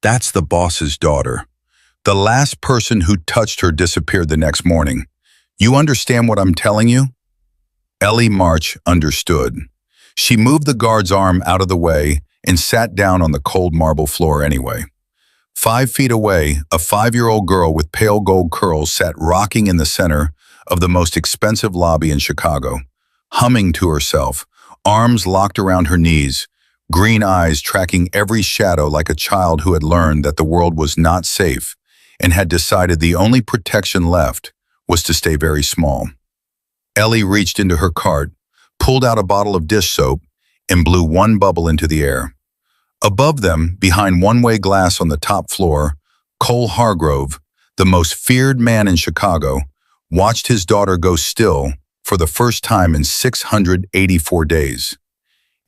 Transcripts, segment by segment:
That's the boss's daughter. The last person who touched her disappeared the next morning. You understand what I'm telling you? Ellie March understood. She moved the guard's arm out of the way and sat down on the cold marble floor anyway. 5 feet away, a 5-year-old girl with pale gold curls sat rocking in the center of the most expensive lobby in Chicago, humming to herself, arms locked around her knees, green eyes tracking every shadow like a child who had learned that the world was not safe and had decided the only protection left was to stay very small. Ellie reached into her cart, pulled out a bottle of dish soap, and blew one bubble into the air. Above them, behind one-way glass on the top floor, Cole Hargrove, the most feared man in Chicago, watched his daughter go still for the first time in 684 days.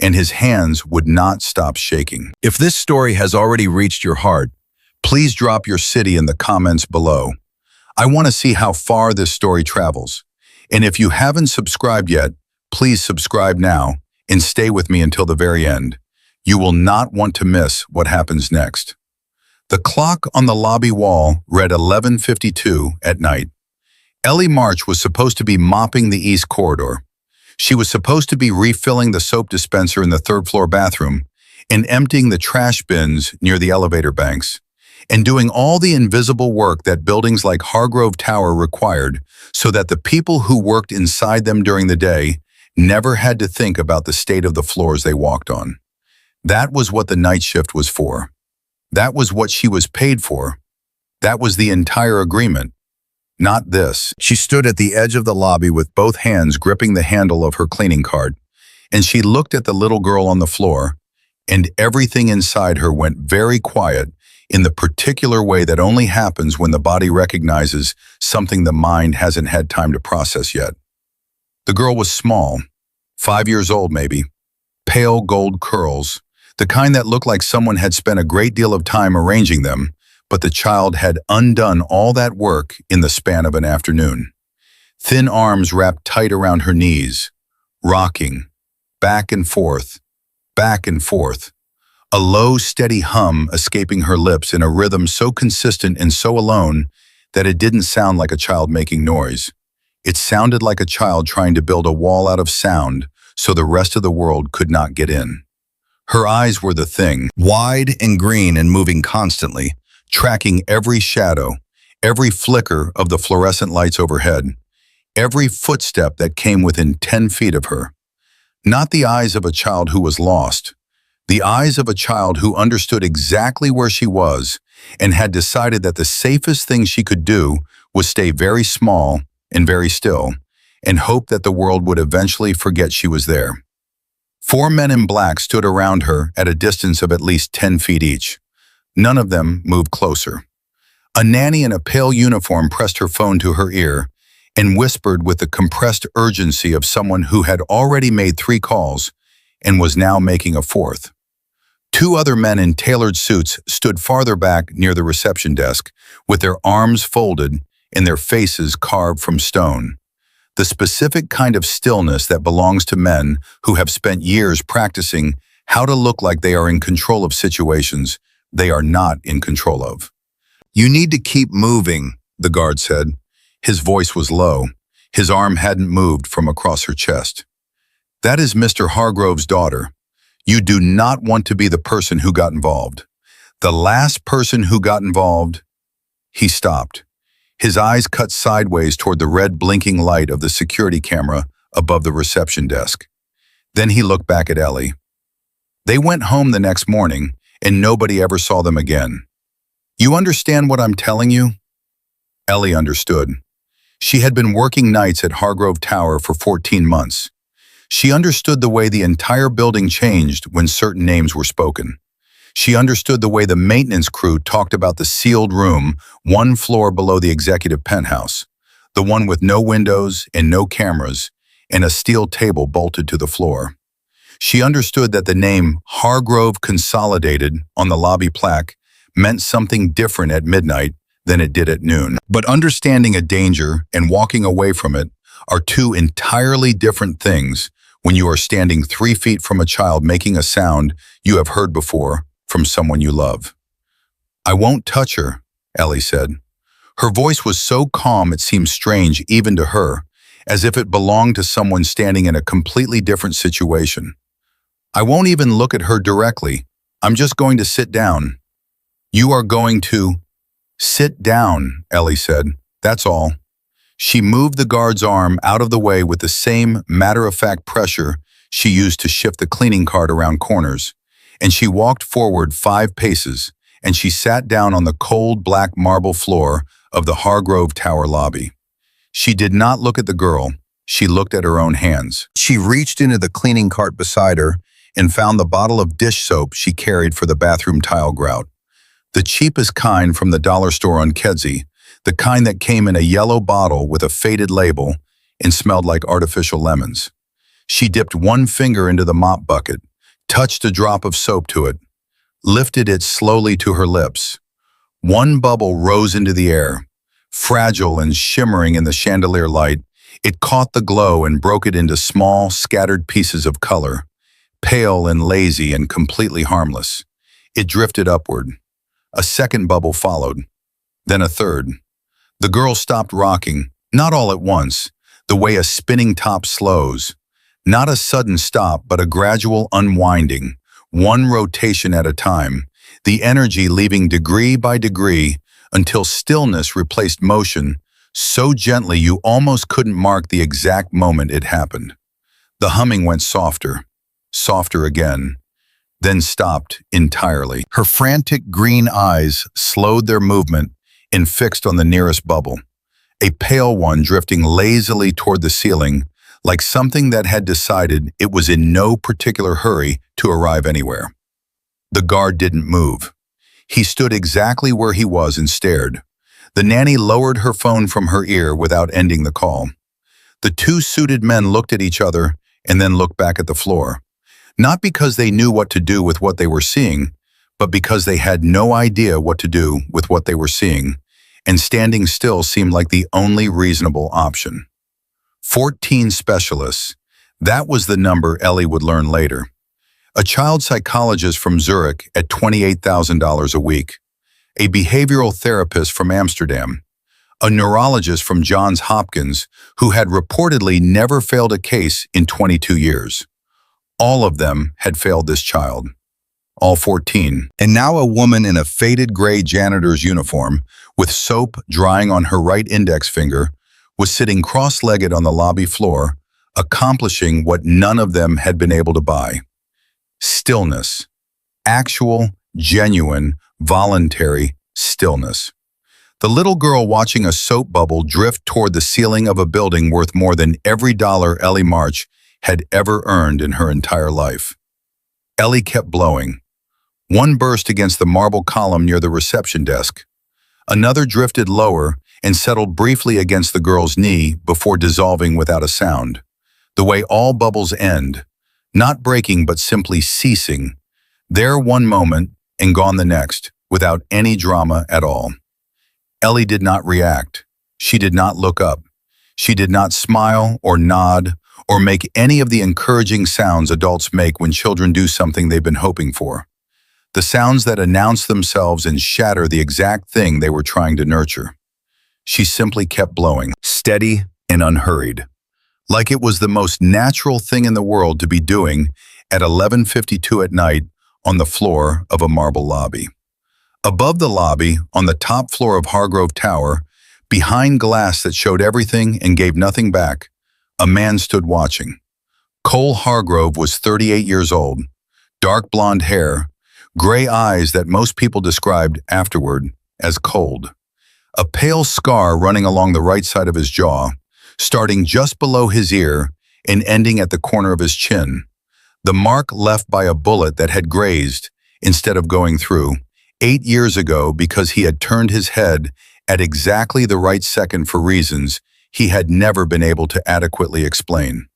And his hands would not stop shaking. If this story has already reached your heart, please drop your city in the comments below. I want to see how far this story travels. And if you haven't subscribed yet, please subscribe now and stay with me until the very end. You will not want to miss what happens next. The clock on the lobby wall read 11:52 at night. Ellie March was supposed to be mopping the east corridor. She was supposed to be refilling the soap dispenser in the third-floor bathroom and emptying the trash bins near the elevator banks, and doing all the invisible work that buildings like Hargrove Tower required so that the people who worked inside them during the day never had to think about the state of the floors they walked on. That was what the night shift was for. That was what she was paid for. That was the entire agreement. Not this. She stood at the edge of the lobby with both hands gripping the handle of her cleaning cart, and she looked at the little girl on the floor, and everything inside her went very quiet in the particular way that only happens when the body recognizes something the mind hasn't had time to process yet. The girl was small, 5 years old maybe, pale gold curls, the kind that looked like someone had spent a great deal of time arranging them, but the child had undone all that work in the span of an afternoon. Thin arms wrapped tight around her knees, rocking, back and forth, a low, steady hum escaping her lips in a rhythm so consistent and so alone that it didn't sound like a child making noise. It sounded like a child trying to build a wall out of sound so the rest of the world could not get in. Her eyes were the thing, wide and green and moving constantly, tracking every shadow, every flicker of the fluorescent lights overhead, every footstep that came within 10 feet of her. Not the eyes of a child who was lost, the eyes of a child who understood exactly where she was and had decided that the safest thing she could do was stay very small and very still and hope that the world would eventually forget she was there. 4 men in black stood around her at a distance of at least 10 feet each. None of them moved closer. A nanny in a pale uniform pressed her phone to her ear and whispered with the compressed urgency of someone who had already made 3 calls and was now making a 4th. 2 other men in tailored suits stood farther back near the reception desk with their arms folded and their faces carved from stone. The specific kind of stillness that belongs to men who have spent years practicing how to look like they are in control of situations they are not in control of. "You need to keep moving," the guard said. His voice was low. His arm hadn't moved from across her chest. "That is Mr. Hargrove's daughter. You do not want to be the person who got involved. The last person who got involved." He stopped. His eyes cut sideways toward the red blinking light of the security camera above the reception desk. Then he looked back at Ellie. They went home the next morning, and nobody ever saw them again. "You understand what I'm telling you?" Ellie understood. She had been working nights at Hargrove Tower for 14 months. She understood the way the entire building changed when certain names were spoken. She understood the way the maintenance crew talked about the sealed room 1 floor below the executive penthouse, the one with no windows and no cameras, and a steel table bolted to the floor. She understood that the name Hargrove Consolidated on the lobby plaque meant something different at midnight than it did at noon. But understanding a danger and walking away from it are 2 entirely different things when you are standing 3 feet from a child making a sound you have heard before from someone you love. "I won't touch her," Ellie said. Her voice was so calm it seemed strange even to her, as if it belonged to someone standing in a completely different situation. "I won't even look at her directly. I'm just going to sit down." "You are going to—" "Sit down," Ellie said. "That's all." She moved the guard's arm out of the way with the same matter-of-fact pressure she used to shift the cleaning cart around corners, and she walked forward 5 paces, and she sat down on the cold black marble floor of the Hargrove Tower lobby. She did not look at the girl, she looked at her own hands. She reached into the cleaning cart beside her and found the bottle of dish soap she carried for the bathroom tile grout. The cheapest kind from the dollar store on Kedzie, the kind that came in a yellow bottle with a faded label and smelled like artificial lemons. She dipped one finger into the mop bucket, touched a drop of soap to it, lifted it slowly to her lips. One bubble rose into the air. Fragile and shimmering in the chandelier light, it caught the glow and broke it into small, scattered pieces of color, pale and lazy and completely harmless. It drifted upward. A second bubble followed, then a third. The girl stopped rocking, not all at once, the way a spinning top slows. Not a sudden stop, but a gradual unwinding, one rotation at a time, the energy leaving degree by degree until stillness replaced motion, so gently you almost couldn't mark the exact moment it happened. The humming went softer, softer again, then stopped entirely. Her frantic green eyes slowed their movement and fixed on the nearest bubble, a pale one drifting lazily toward the ceiling, like something that had decided it was in no particular hurry to arrive anywhere. The guard didn't move. He stood exactly where he was and stared. The nanny lowered her phone from her ear without ending the call. The 2 suited men looked at each other and then looked back at the floor. Not because they knew what to do with what they were seeing, but because they had no idea what to do with what they were seeing, and standing still seemed like the only reasonable option. 14 specialists. That was the number Ellie would learn later. A child psychologist from Zurich at $28,000 a week. A behavioral therapist from Amsterdam. A neurologist from Johns Hopkins who had reportedly never failed a case in 22 years. All of them had failed this child. All 14. And now a woman in a faded gray janitor's uniform, with soap drying on her right index finger, was sitting cross-legged on the lobby floor, accomplishing what none of them had been able to buy. Stillness. Actual, genuine, voluntary stillness. The little girl watching a soap bubble drift toward the ceiling of a building worth more than every dollar Ellie March had ever earned in her entire life. Ellie kept blowing. One burst against the marble column near the reception desk. Another drifted lower and settled briefly against the girl's knee before dissolving without a sound. The way all bubbles end, not breaking but simply ceasing, there one moment and gone the next, without any drama at all. Ellie did not react. She did not look up. She did not smile or nod or make any of the encouraging sounds adults make when children do something they've been hoping for. The sounds that announce themselves and shatter the exact thing they were trying to nurture. She simply kept blowing, steady and unhurried, like it was the most natural thing in the world to be doing at 11:52 at night on the floor of a marble lobby. Above the lobby, on the top floor of Hargrove Tower, behind glass that showed everything and gave nothing back, a man stood watching. Cole Hargrove was 38 years old, dark blonde hair, gray eyes that most people described afterward as cold. A pale scar running along the right side of his jaw, starting just below his ear and ending at the corner of his chin. The mark left by a bullet that had grazed, instead of going through, 8 years ago because he had turned his head at exactly the right second for reasons he had never been able to adequately explain.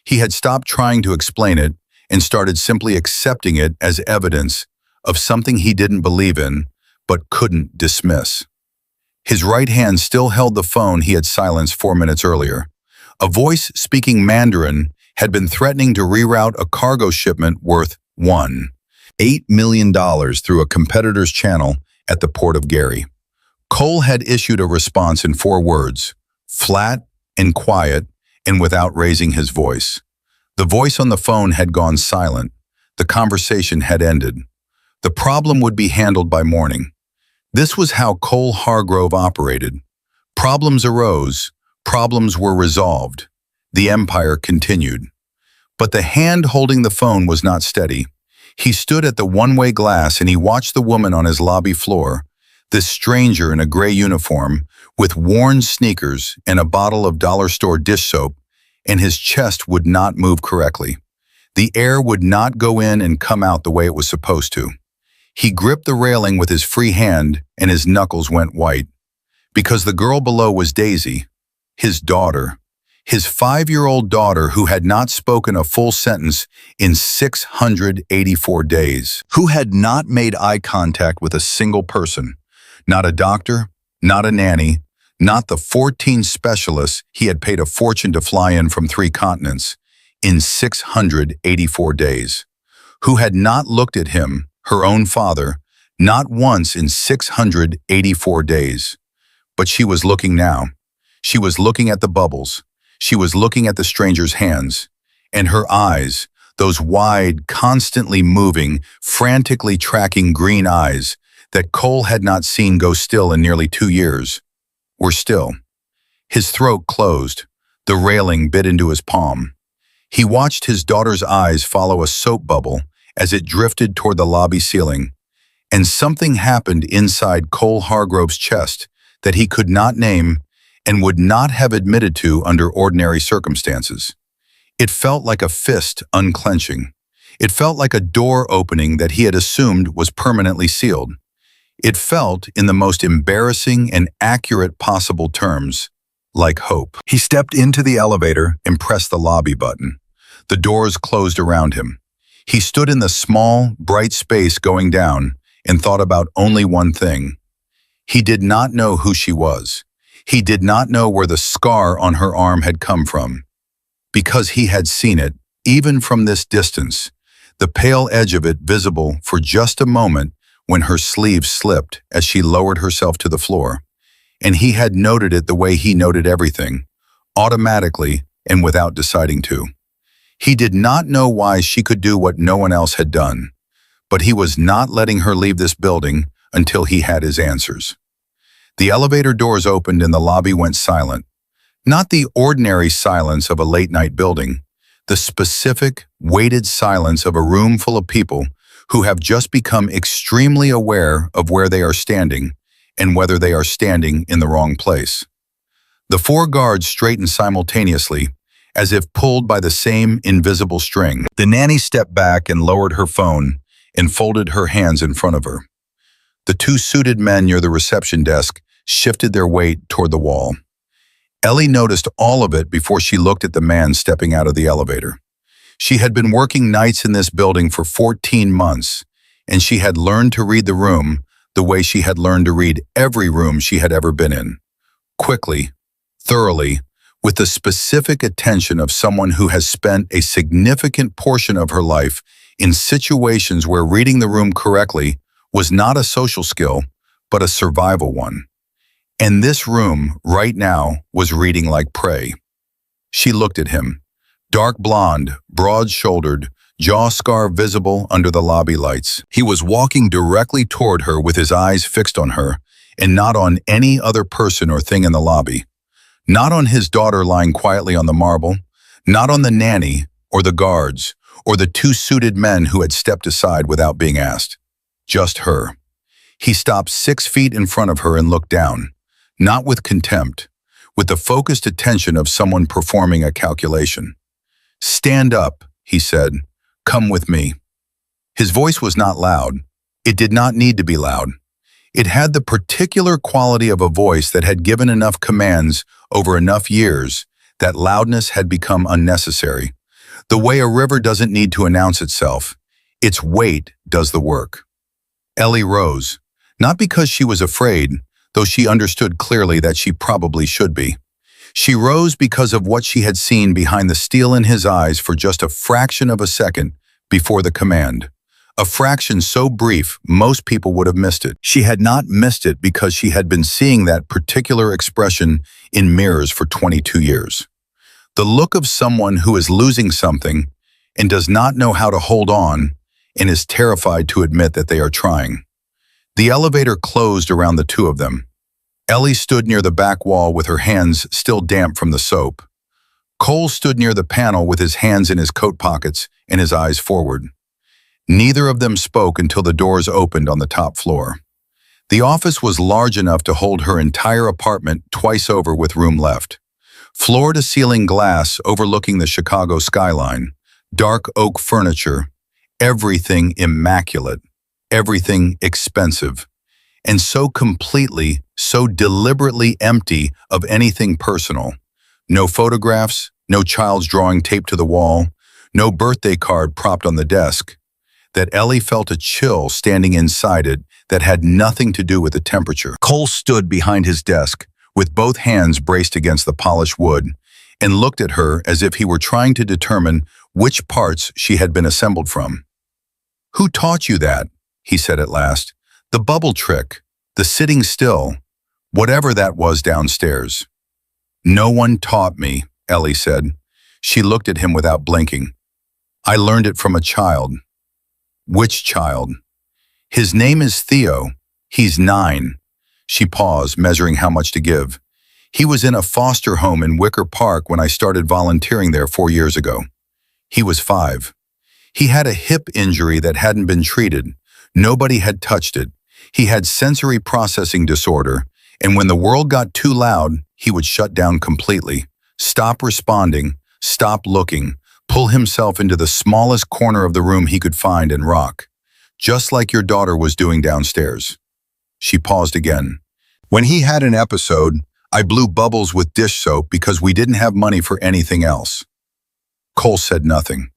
He had stopped trying to explain it and started simply accepting it as evidence of something he didn't believe in, but couldn't dismiss. His right hand still held the phone he had silenced 4 minutes earlier. A voice speaking Mandarin had been threatening to reroute a cargo shipment worth $1.8 million through a competitor's channel at the port of Gary. Cole had issued a response in 4 words, flat and quiet and without raising his voice. The voice on the phone had gone silent. The conversation had ended. The problem would be handled by morning. This was how Cole Hargrove operated. Problems arose. Problems were resolved. The empire continued. But the hand holding the phone was not steady. He stood at the one-way glass and he watched the woman on his lobby floor, this stranger in a gray uniform, with worn sneakers and a bottle of dollar store dish soap, and his chest would not move correctly. The air would not go in and come out the way it was supposed to. He gripped the railing with his free hand and his knuckles went white. Because the girl below was Daisy, his daughter, his 5-year-old daughter who had not spoken a full sentence in 684 days, who had not made eye contact with a single person, not a doctor, not a nanny, not the 14 specialists he had paid a fortune to fly in from 3 continents, in 684 days, who had not looked at him, her own father, not once in 684 days. But she was looking now. She was looking at the bubbles. She was looking at the stranger's hands. And her eyes, those wide, constantly moving, frantically tracking green eyes that Cole had not seen go still in nearly 2 years, were still. His throat closed. The railing bit into his palm. He watched his daughter's eyes follow a soap bubble as it drifted toward the lobby ceiling. And something happened inside Cole Hargrove's chest that he could not name and would not have admitted to under ordinary circumstances. It felt like a fist unclenching. It felt like a door opening that he had assumed was permanently sealed. It felt, in the most embarrassing and accurate possible terms, like hope. He stepped into the elevator and pressed the lobby button. The doors closed around him. He stood in the small, bright space going down and thought about only one thing. He did not know who she was. He did not know where the scar on her arm had come from. Because he had seen it, even from this distance, the pale edge of it visible for just a moment when her sleeve slipped as she lowered herself to the floor. And he had noted it the way he noted everything, automatically and without deciding to. He did not know why she could do what no one else had done, but he was not letting her leave this building until he had his answers. The elevator doors opened and the lobby went silent. Not the ordinary silence of a late-night building, the specific, weighted silence of a room full of people who have just become extremely aware of where they are standing and whether they are standing in the wrong place. The 4 guards straightened simultaneously, as if pulled by the same invisible string. The nanny stepped back and lowered her phone and folded her hands in front of her. The 2 suited men near the reception desk shifted their weight toward the wall. Ellie noticed all of it before she looked at the man stepping out of the elevator. She had been working nights in this building for 14 months, and she had learned to read the room the way she had learned to read every room she had ever been in. Quickly, thoroughly, with the specific attention of someone who has spent a significant portion of her life in situations where reading the room correctly was not a social skill, but a survival one. And this room, right now, was reading like prey. She looked at him. Dark blonde, broad-shouldered, jaw scar visible under the lobby lights. He was walking directly toward her with his eyes fixed on her, and not on any other person or thing in the lobby. Not on his daughter lying quietly on the marble, not on the nanny, or the guards, or the 2 suited men who had stepped aside without being asked. Just her. He stopped 6 feet in front of her and looked down, not with contempt, with the focused attention of someone performing a calculation. "Stand up," he said. "Come with me." His voice was not loud. It did not need to be loud. It had the particular quality of a voice that had given enough commands over enough years that loudness had become unnecessary. The way a river doesn't need to announce itself, its weight does the work. Ellie rose, not because she was afraid, though she understood clearly that she probably should be. She rose because of what she had seen behind the steel in his eyes for just a fraction of a second before the command. A fraction so brief, most people would have missed it. She had not missed it because she had been seeing that particular expression in mirrors for 22 years. The look of someone who is losing something and does not know how to hold on and is terrified to admit that they are trying. The elevator closed around the two of them. Ellie stood near the back wall with her hands still damp from the soap. Cole stood near the panel with his hands in his coat pockets and his eyes forward. Neither of them spoke until the doors opened on the top floor. The office was large enough to hold her entire apartment twice over with room left. Floor-to-ceiling glass overlooking the Chicago skyline, dark oak furniture, everything immaculate, everything expensive, and so completely, so deliberately empty of anything personal. No photographs, no child's drawing taped to the wall, no birthday card propped on the desk, that Ellie felt a chill standing inside it that had nothing to do with the temperature. Cole stood behind his desk, with both hands braced against the polished wood, and looked at her as if he were trying to determine which parts she had been assembled from. "Who taught you that?" he said at last. "The bubble trick, the sitting still, whatever that was downstairs." "No one taught me," Ellie said. She looked at him without blinking. "I learned it from a child." "Which child?" "His name is Theo. He's 9. She paused, measuring how much to give. "He was in a foster home in Wicker Park when I started volunteering there 4 years ago. He was 5. He had a hip injury that hadn't been treated. Nobody had touched it. He had sensory processing disorder, and when the world got too loud, he would shut down completely, stop responding, stop looking, pull himself into the smallest corner of the room he could find and rock, just like your daughter was doing downstairs." She paused again. "When he had an episode, I blew bubbles with dish soap because we didn't have money for anything else." Cole said nothing.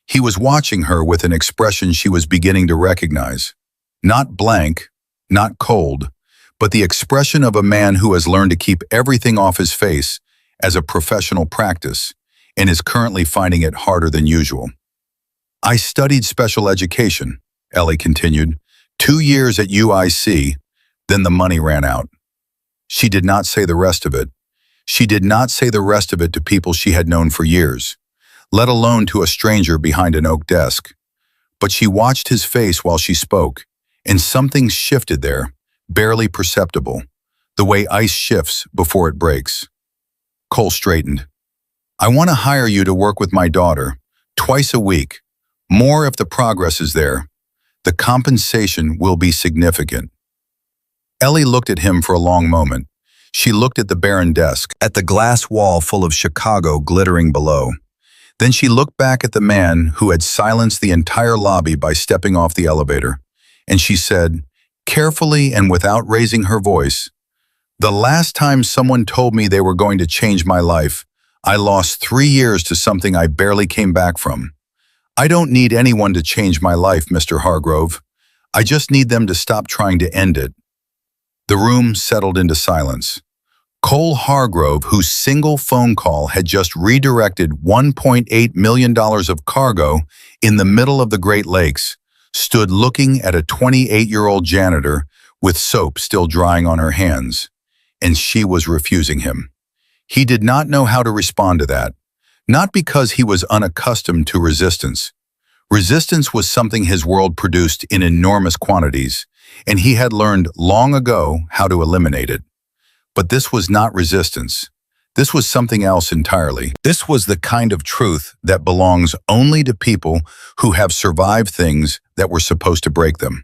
He was watching her with an expression she was beginning to recognize. Not blank, not cold, but the expression of a man who has learned to keep everything off his face as a professional practice and is currently finding it harder than usual. "I studied special education," Ellie continued, 2 years at UIC, then the money ran out. She did not say the rest of it. She did not say the rest of it to people she had known for years, let alone to a stranger behind an oak desk. But she watched his face while she spoke, and something shifted there, barely perceptible, the way ice shifts before it breaks. Cole straightened. "I want to hire you to work with my daughter, twice a week, more if the progress is there. The compensation will be significant." Ellie looked at him for a long moment. She looked at the barren desk, at the glass wall full of Chicago glittering below. Then she looked back at the man who had silenced the entire lobby by stepping off the elevator, and she said, carefully and without raising her voice, "The last time someone told me they were going to change my life, I lost 3 years to something I barely came back from. I don't need anyone to change my life, Mr. Hargrove. I just need them to stop trying to end it." The room settled into silence. Cole Hargrove, whose single phone call had just redirected $1.8 million of cargo in the middle of the Great Lakes, stood looking at a 28-year-old janitor with soap still drying on her hands, and she was refusing him. He did not know how to respond to that, not because he was unaccustomed to resistance. Resistance was something his world produced in enormous quantities, and he had learned long ago how to eliminate it. But this was not resistance. This was something else entirely. This was the kind of truth that belongs only to people who have survived things that were supposed to break them.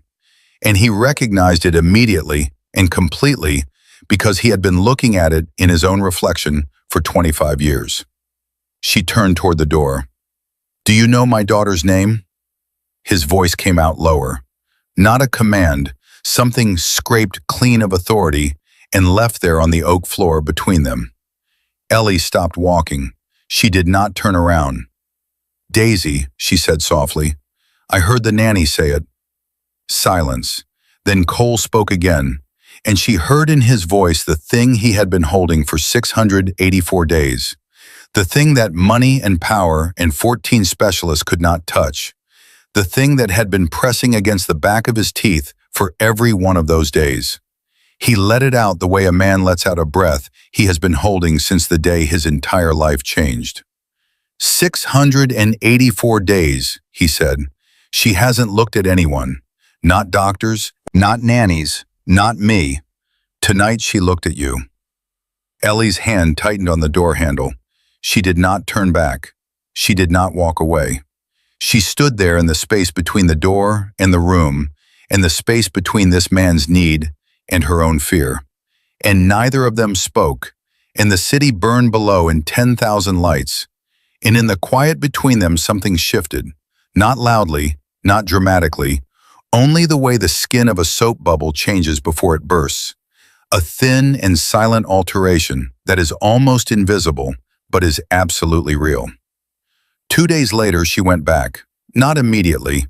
And he recognized it immediately and completely because he had been looking at it in his own reflection for 25 years. She turned toward the door. "Do you know my daughter's name?" His voice came out lower. Not a command, something scraped clean of authority and left there on the oak floor between them. Ellie stopped walking. She did not turn around. "Daisy," she said softly. "I heard the nanny say it." Silence. Then Cole spoke again, and she heard in his voice the thing he had been holding for 684 days. The thing that money and power and 14 specialists could not touch. the thing that had been pressing against the back of his teeth for every one of those days. He let it out the way a man lets out a breath he has been holding since the day his entire life changed. 684 days, he said. She hasn't looked at anyone. Not doctors, not nannies, not me. Tonight she looked at you. Ellie's hand tightened on the door handle. She did not turn back. She did not walk away. She stood there in the space between the door and the room, and the space between this man's need and her own fear. And neither of them spoke, and the city burned below in 10,000 lights. And in the quiet between them something shifted, not loudly, not dramatically, only the way the skin of a soap bubble changes before it bursts. A thin and silent alteration that is almost invisible, but is absolutely real. 2 days later, she went back. Not immediately.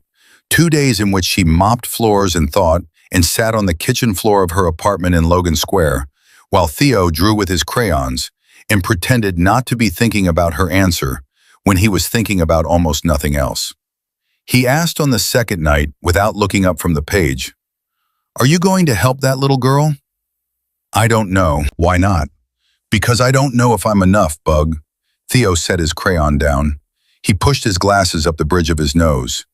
2 days in which she mopped floors and thought, and sat on the kitchen floor of her apartment in Logan Square, while Theo drew with his crayons and pretended not to be thinking about her answer when he was thinking about almost nothing else. He asked on the second night, without looking up from the page, "Are you going to help that little girl?" "I don't know." "Why not?" "Because I don't know if I'm enough, Bug." Theo set his crayon down. He pushed his glasses up the bridge of his nose.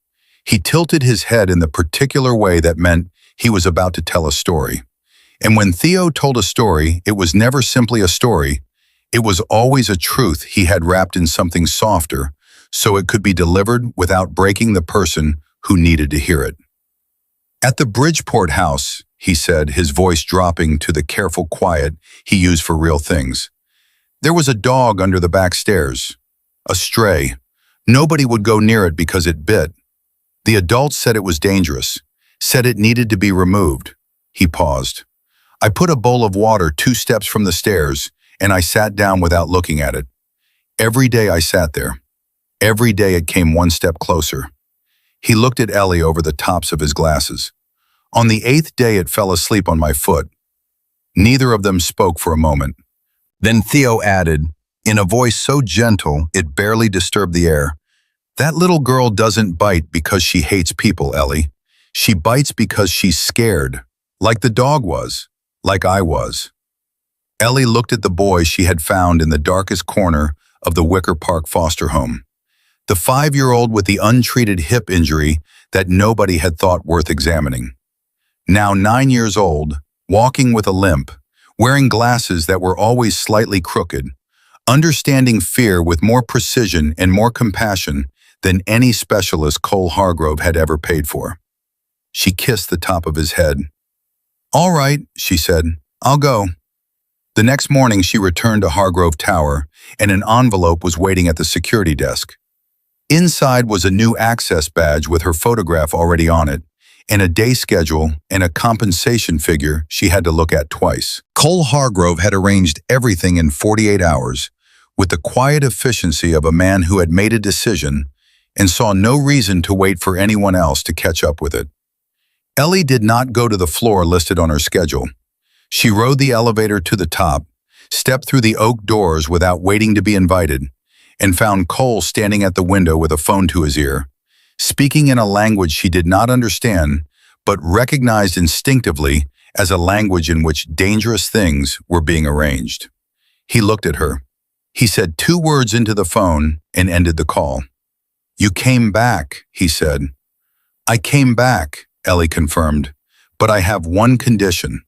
He tilted his head in the particular way that meant he was about to tell a story. And when Theo told a story, it was never simply a story. It was always a truth he had wrapped in something softer, so it could be delivered without breaking the person who needed to hear it. "At the Bridgeport house," he said, his voice dropping to the careful quiet he used for real things, "there was a dog under the back stairs. A stray. Nobody would go near it because it bit. The adults said it was dangerous, said it needed to be removed." He paused. "I put a bowl of water 2 steps from the stairs, and I sat down without looking at it. Every day I sat there. Every day it came 1 step closer." He looked at Ellie over the tops of his glasses. "On the 8th day it fell asleep on my foot." Neither of them spoke for a moment. Then Theo added, in a voice so gentle it barely disturbed the air, "That little girl doesn't bite because she hates people, Ellie. She bites because she's scared, like the dog was, like I was." Ellie looked at the boy she had found in the darkest corner of the Wicker Park foster home. The 5-year-old with the untreated hip injury that nobody had thought worth examining. Now 9 years old, walking with a limp, wearing glasses that were always slightly crooked, understanding fear with more precision and more compassion than any specialist Cole Hargrove had ever paid for. She kissed the top of his head. "All right," she said, "I'll go." The next morning she returned to Hargrove Tower, and an envelope was waiting at the security desk. Inside was a new access badge with her photograph already on it, and a day schedule and a compensation figure she had to look at twice. Cole Hargrove had arranged everything in 48 hours, with the quiet efficiency of a man who had made a decision and saw no reason to wait for anyone else to catch up with it. Ellie did not go to the floor listed on her schedule. She rode the elevator to the top, stepped through the oak doors without waiting to be invited, and found Cole standing at the window with a phone to his ear, speaking in a language she did not understand, but recognized instinctively as a language in which dangerous things were being arranged. He looked at her. He said 2 words into the phone and ended the call. "You came back," he said. "I came back," Ellie confirmed, "but I have one condition."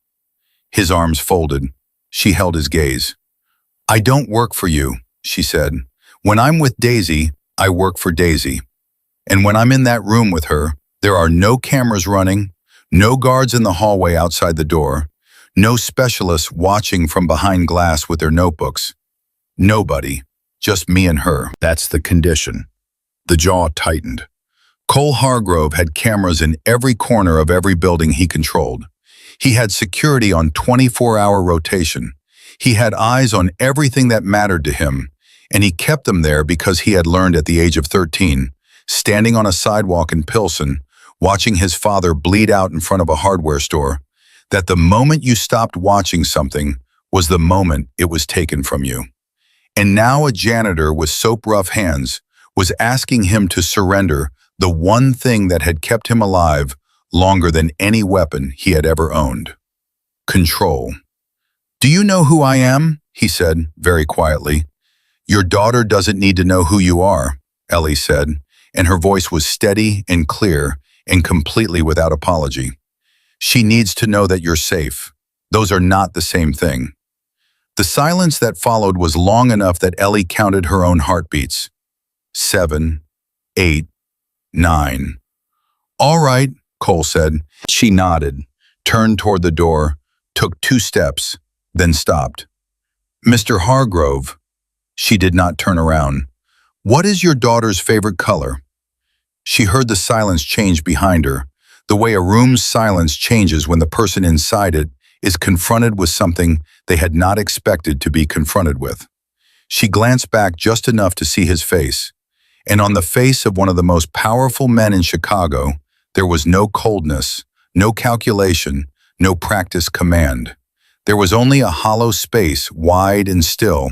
His arms folded. She held his gaze. "I don't work for you," she said. "When I'm with Daisy, I work for Daisy. And when I'm in that room with her, there are no cameras running, no guards in the hallway outside the door, no specialists watching from behind glass with their notebooks. Nobody, just me and her. That's the condition." The jaw tightened. Cole Hargrove had cameras in every corner of every building he controlled. He had security on 24-hour rotation. He had eyes on everything that mattered to him, and he kept them there because he had learned at the age of 13, standing on a sidewalk in Pilsen, watching his father bleed out in front of a hardware store, that the moment you stopped watching something was the moment it was taken from you. And now a janitor with soap-rough hands was asking him to surrender the one thing that had kept him alive longer than any weapon he had ever owned. Control. "Do you know who I am?" he said, very quietly. "Your daughter doesn't need to know who you are," Ellie said, and her voice was steady and clear and completely without apology. "She needs to know that you're safe. Those are not the same thing." The silence that followed was long enough that Ellie counted her own heartbeats. 7, 8, 9. "All right," Cole said. She nodded, turned toward the door, took 2 steps, then stopped. "Mr. Hargrove." She did not turn around. "What is your daughter's favorite color?" She heard the silence change behind her, the way a room's silence changes when the person inside it is confronted with something they had not expected to be confronted with. She glanced back just enough to see his face, and on the face of one of the most powerful men in Chicago, there was no coldness, no calculation, no practiced command. There was only a hollow space, wide and still,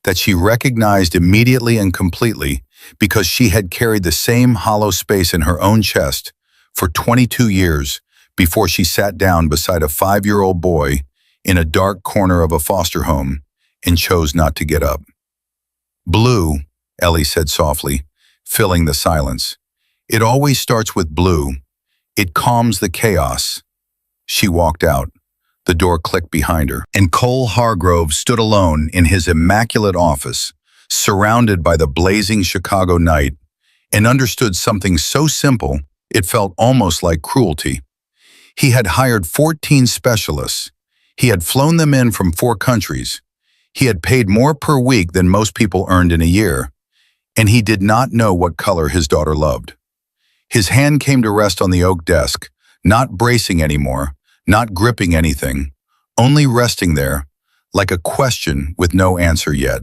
that she recognized immediately and completely because she had carried the same hollow space in her own chest for 22 years before she sat down beside a 5-year-old boy in a dark corner of a foster home and chose not to get up. "Blue," Ellie said softly, filling the silence. "It always starts with blue. It calms the chaos." She walked out. The door clicked behind her, and Cole Hargrove stood alone in his immaculate office, surrounded by the blazing Chicago night, and understood something so simple it felt almost like cruelty. He had hired 14 specialists. He had flown them in from 4 countries. He had paid more per week than most people earned in a year, and he did not know what color his daughter loved. His hand came to rest on the oak desk, not bracing anymore, not gripping anything, only resting there, like a question with no answer yet.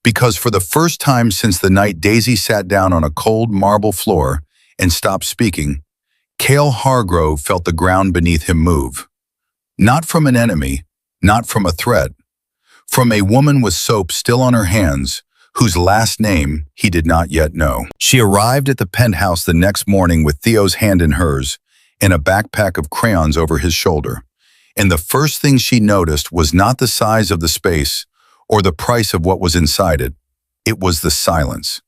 Because for the first time since the night Daisy sat down on a cold marble floor and stopped speaking, Cale Hargrove felt the ground beneath him move. Not from an enemy, not from a threat, from a woman with soap still on her hands, whose last name he did not yet know. She arrived at the penthouse the next morning with Theo's hand in hers and a backpack of crayons over his shoulder. And the first thing she noticed was not the size of the space or the price of what was inside it. It was the silence.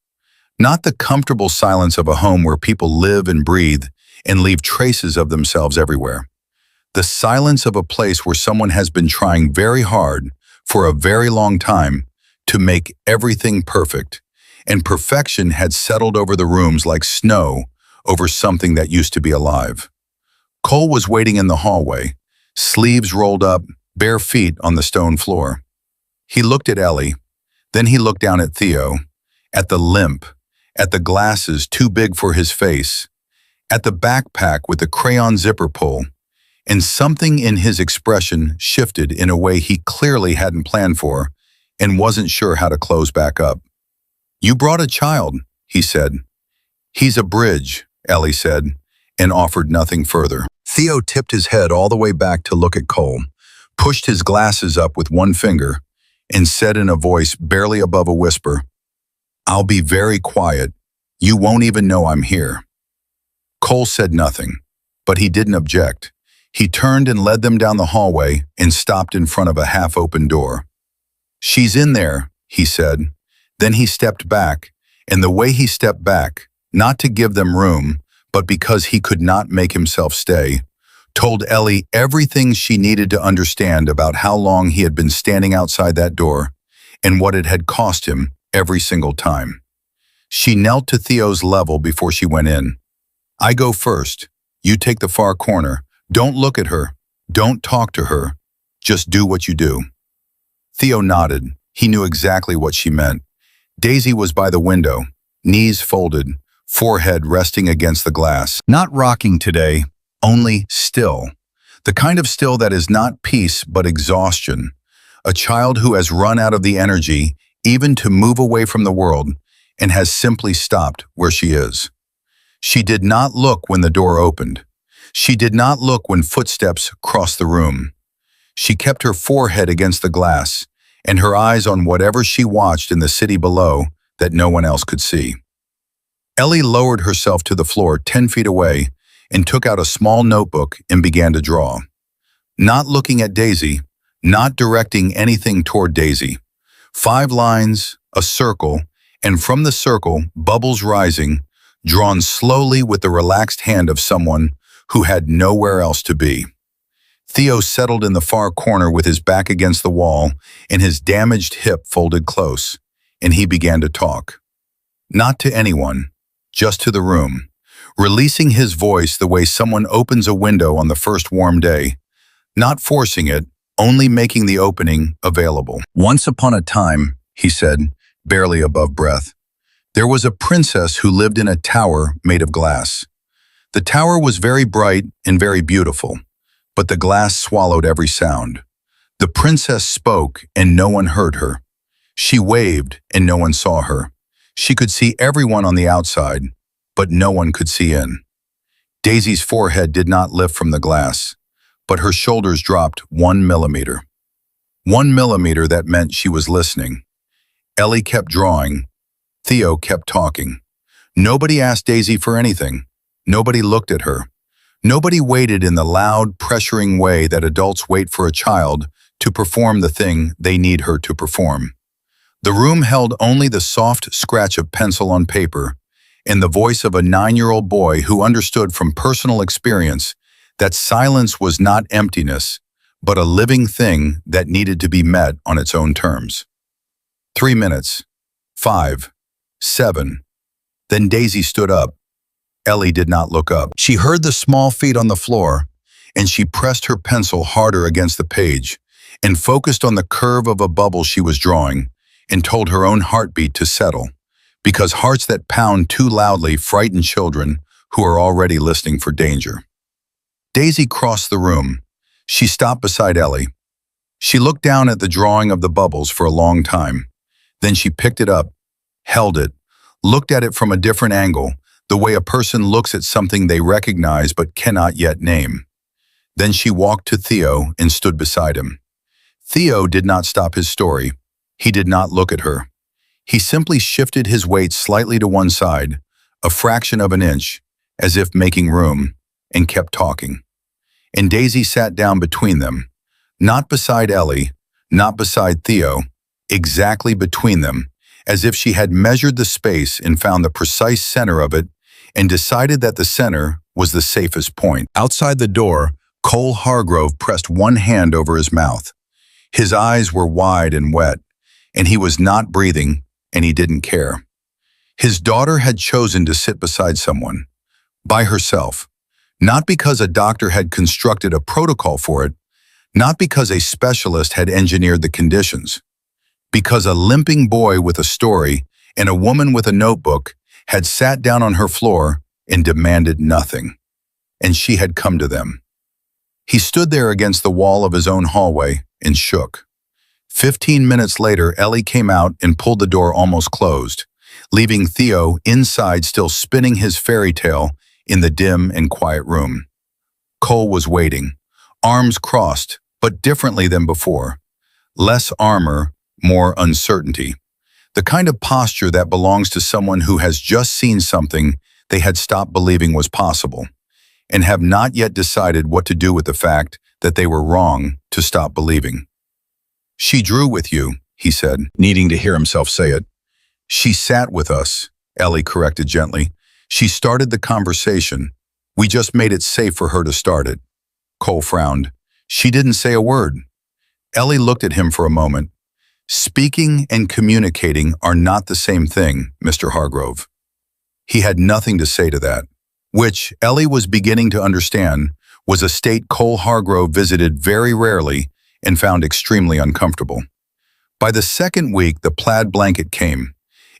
Not the comfortable silence of a home where people live and breathe and leave traces of themselves everywhere. The silence of a place where someone has been trying very hard for a very long time to make everything perfect, and perfection had settled over the rooms like snow over something that used to be alive. Cole was waiting in the hallway, sleeves rolled up, bare feet on the stone floor. He looked at Ellie, then he looked down at Theo, at the limp, at the glasses too big for his face, at the backpack with the crayon zipper pull, and something in his expression shifted in a way he clearly hadn't planned for and wasn't sure how to close back up. "You brought a child," he said. "He's a bridge," Ellie said, and offered nothing further. Theo tipped his head all the way back to look at Cole, pushed his glasses up with one finger, and said in a voice barely above a whisper, "I'll be very quiet. You won't even know I'm here." Cole said nothing, but he didn't object. He turned and led them down the hallway and stopped in front of a half-open door. "She's in there," he said. Then he stepped back, and the way he stepped back, not to give them room, but because he could not make himself stay, told Ellie everything she needed to understand about how long he had been standing outside that door and what it had cost him every single time. She knelt to Theo's level before she went in. "I go first. You take the far corner. Don't look at her. Don't talk to her. Just do what you do." Theo nodded. He knew exactly what she meant. Daisy was by the window, knees folded, forehead resting against the glass. Not rocking today, only still. The kind of still that is not peace but exhaustion. A child who has run out of the energy even to move away from the world and has simply stopped where she is. She did not look when the door opened. She did not look when footsteps crossed the room. She kept her forehead against the glass and her eyes on whatever she watched in the city below that no one else could see. Ellie lowered herself to the floor 10 feet away and took out a small notebook and began to draw. Not looking at Daisy, not directing anything toward Daisy. 5 lines, a circle, and from the circle, bubbles rising, drawn slowly with the relaxed hand of someone who had nowhere else to be. Theo settled in the far corner with his back against the wall and his damaged hip folded close, and he began to talk. Not to anyone, just to the room, releasing his voice the way someone opens a window on the first warm day, not forcing it, only making the opening available. Once upon a time, he said, barely above breath, there was a princess who lived in a tower made of glass. The tower was very bright and very beautiful, but the glass swallowed every sound. The princess spoke and no one heard her. She waved and no one saw her. She could see everyone on the outside, but no one could see in. Daisy's forehead did not lift from the glass, but her shoulders dropped 1 millimeter. 1 millimeter that meant she was listening. Ellie kept drawing. Theo kept talking. Nobody asked Daisy for anything. Nobody looked at her. Nobody waited in the loud, pressuring way that adults wait for a child to perform the thing they need her to perform. The room held only the soft scratch of pencil on paper and the voice of a 9-year-old boy who understood from personal experience that silence was not emptiness, but a living thing that needed to be met on its own terms. 3 minutes. 5. 7. Then Daisy stood up. Ellie did not look up. She heard the small feet on the floor, and she pressed her pencil harder against the page and focused on the curve of a bubble she was drawing and told her own heartbeat to settle, because hearts that pound too loudly frighten children who are already listening for danger. Daisy crossed the room. She stopped beside Ellie. She looked down at the drawing of the bubbles for a long time. Then she picked it up, held it, looked at it from a different angle, the way a person looks at something they recognize but cannot yet name. Then she walked to Theo and stood beside him. Theo did not stop his story. He did not look at her. He simply shifted his weight slightly to one side, a fraction of an inch, as if making room, and kept talking. And Daisy sat down between them, not beside Ellie, not beside Theo, exactly between them, as if she had measured the space and found the precise center of it and decided that the center was the safest point. Outside the door, Cole Hargrove pressed one hand over his mouth. His eyes were wide and wet, and he was not breathing, and he didn't care. His daughter had chosen to sit beside someone, by herself, not because a doctor had constructed a protocol for it, not because a specialist had engineered the conditions, because a limping boy with a story and a woman with a notebook had sat down on her floor and demanded nothing, and she had come to them. He stood there against the wall of his own hallway and shook. 15 minutes later, Ellie came out and pulled the door almost closed, leaving Theo inside still spinning his fairy tale in the dim and quiet room. Cole was waiting, arms crossed, but differently than before. Less armor, more uncertainty. The kind of posture that belongs to someone who has just seen something they had stopped believing was possible, and have not yet decided what to do with the fact that they were wrong to stop believing. She drew with you, he said, needing to hear himself say it. She sat with us, Ellie corrected gently. She started the conversation. We just made it safe for her to start it. Cole frowned. She didn't say a word. Ellie looked at him for a moment. Speaking and communicating are not the same thing, Mr. Hargrove. He had nothing to say to that, which Ellie was beginning to understand was a state Cole Hargrove visited very rarely and found extremely uncomfortable. By the second week, the plaid blanket came.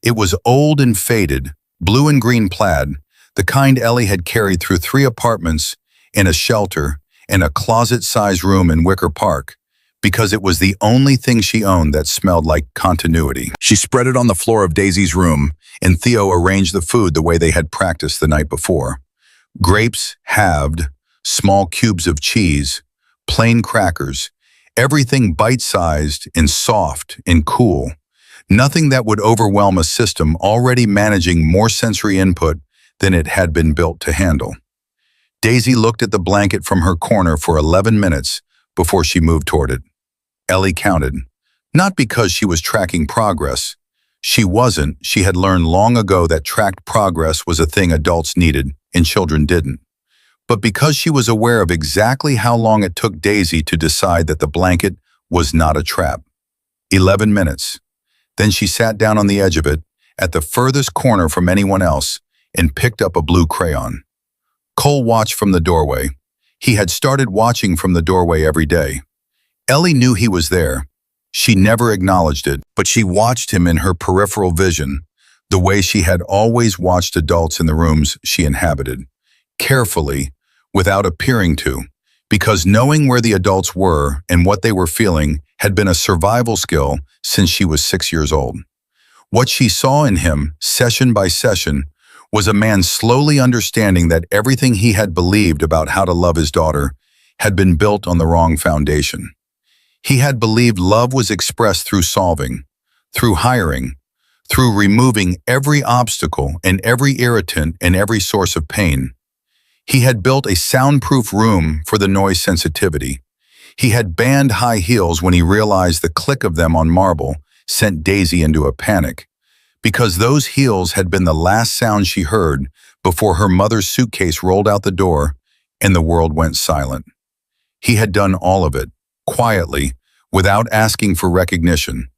It was old and faded, blue and green plaid, the kind Ellie had carried through 3 apartments, in a shelter, and a closet-sized room in Wicker Park, because it was the only thing she owned that smelled like continuity. She spread it on the floor of Daisy's room, and Theo arranged the food the way they had practiced the night before. Grapes halved, small cubes of cheese, plain crackers, everything bite-sized and soft and cool. Nothing that would overwhelm a system already managing more sensory input than it had been built to handle. Daisy looked at the blanket from her corner for 11 minutes before she moved toward it. Ellie counted. Not because she was tracking progress. She wasn't. She had learned long ago that tracked progress was a thing adults needed and children didn't. But because she was aware of exactly how long it took Daisy to decide that the blanket was not a trap. 11 minutes. Then she sat down on the edge of it, at the furthest corner from anyone else, and picked up a blue crayon. Cole watched from the doorway. He had started watching from the doorway every day. Ellie knew he was there. She never acknowledged it, but she watched him in her peripheral vision, the way she had always watched adults in the rooms she inhabited, carefully, without appearing to, because knowing where the adults were and what they were feeling had been a survival skill since she was 6 years old. What she saw in him, session by session, was a man slowly understanding that everything he had believed about how to love his daughter had been built on the wrong foundation. He had believed love was expressed through solving, through hiring, through removing every obstacle and every irritant and every source of pain. He had built a soundproof room for the noise sensitivity. He had banned high heels when he realized the click of them on marble sent Daisy into a panic, because those heels had been the last sound she heard before her mother's suitcase rolled out the door and the world went silent. He had done all of it, quietly, without asking for recognition,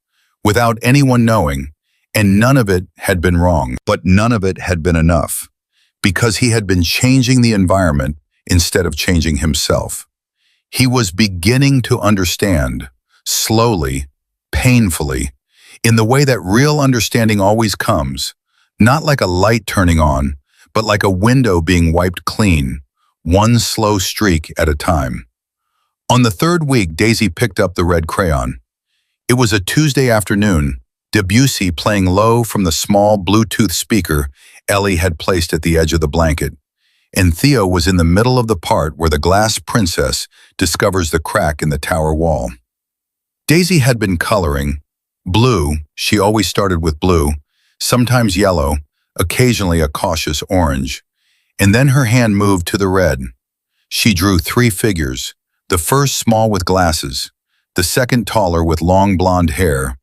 without anyone knowing, and none of it had been wrong, but none of it had been enough, because he had been changing the environment instead of changing himself. He was beginning to understand, slowly, painfully, in the way that real understanding always comes, not like a light turning on, but like a window being wiped clean, one slow streak at a time. On the third week, Daisy picked up the red crayon. It was a Tuesday afternoon, Debussy playing low from the small Bluetooth speaker Ellie had placed at the edge of the blanket, and Theo was in the middle of the part where the glass princess discovers the crack in the tower wall. Daisy had been coloring. Blue, she always started with blue, sometimes yellow, occasionally a cautious orange, and then her hand moved to the red. She drew 3 figures, the first small with glasses, the second taller with long blonde hair,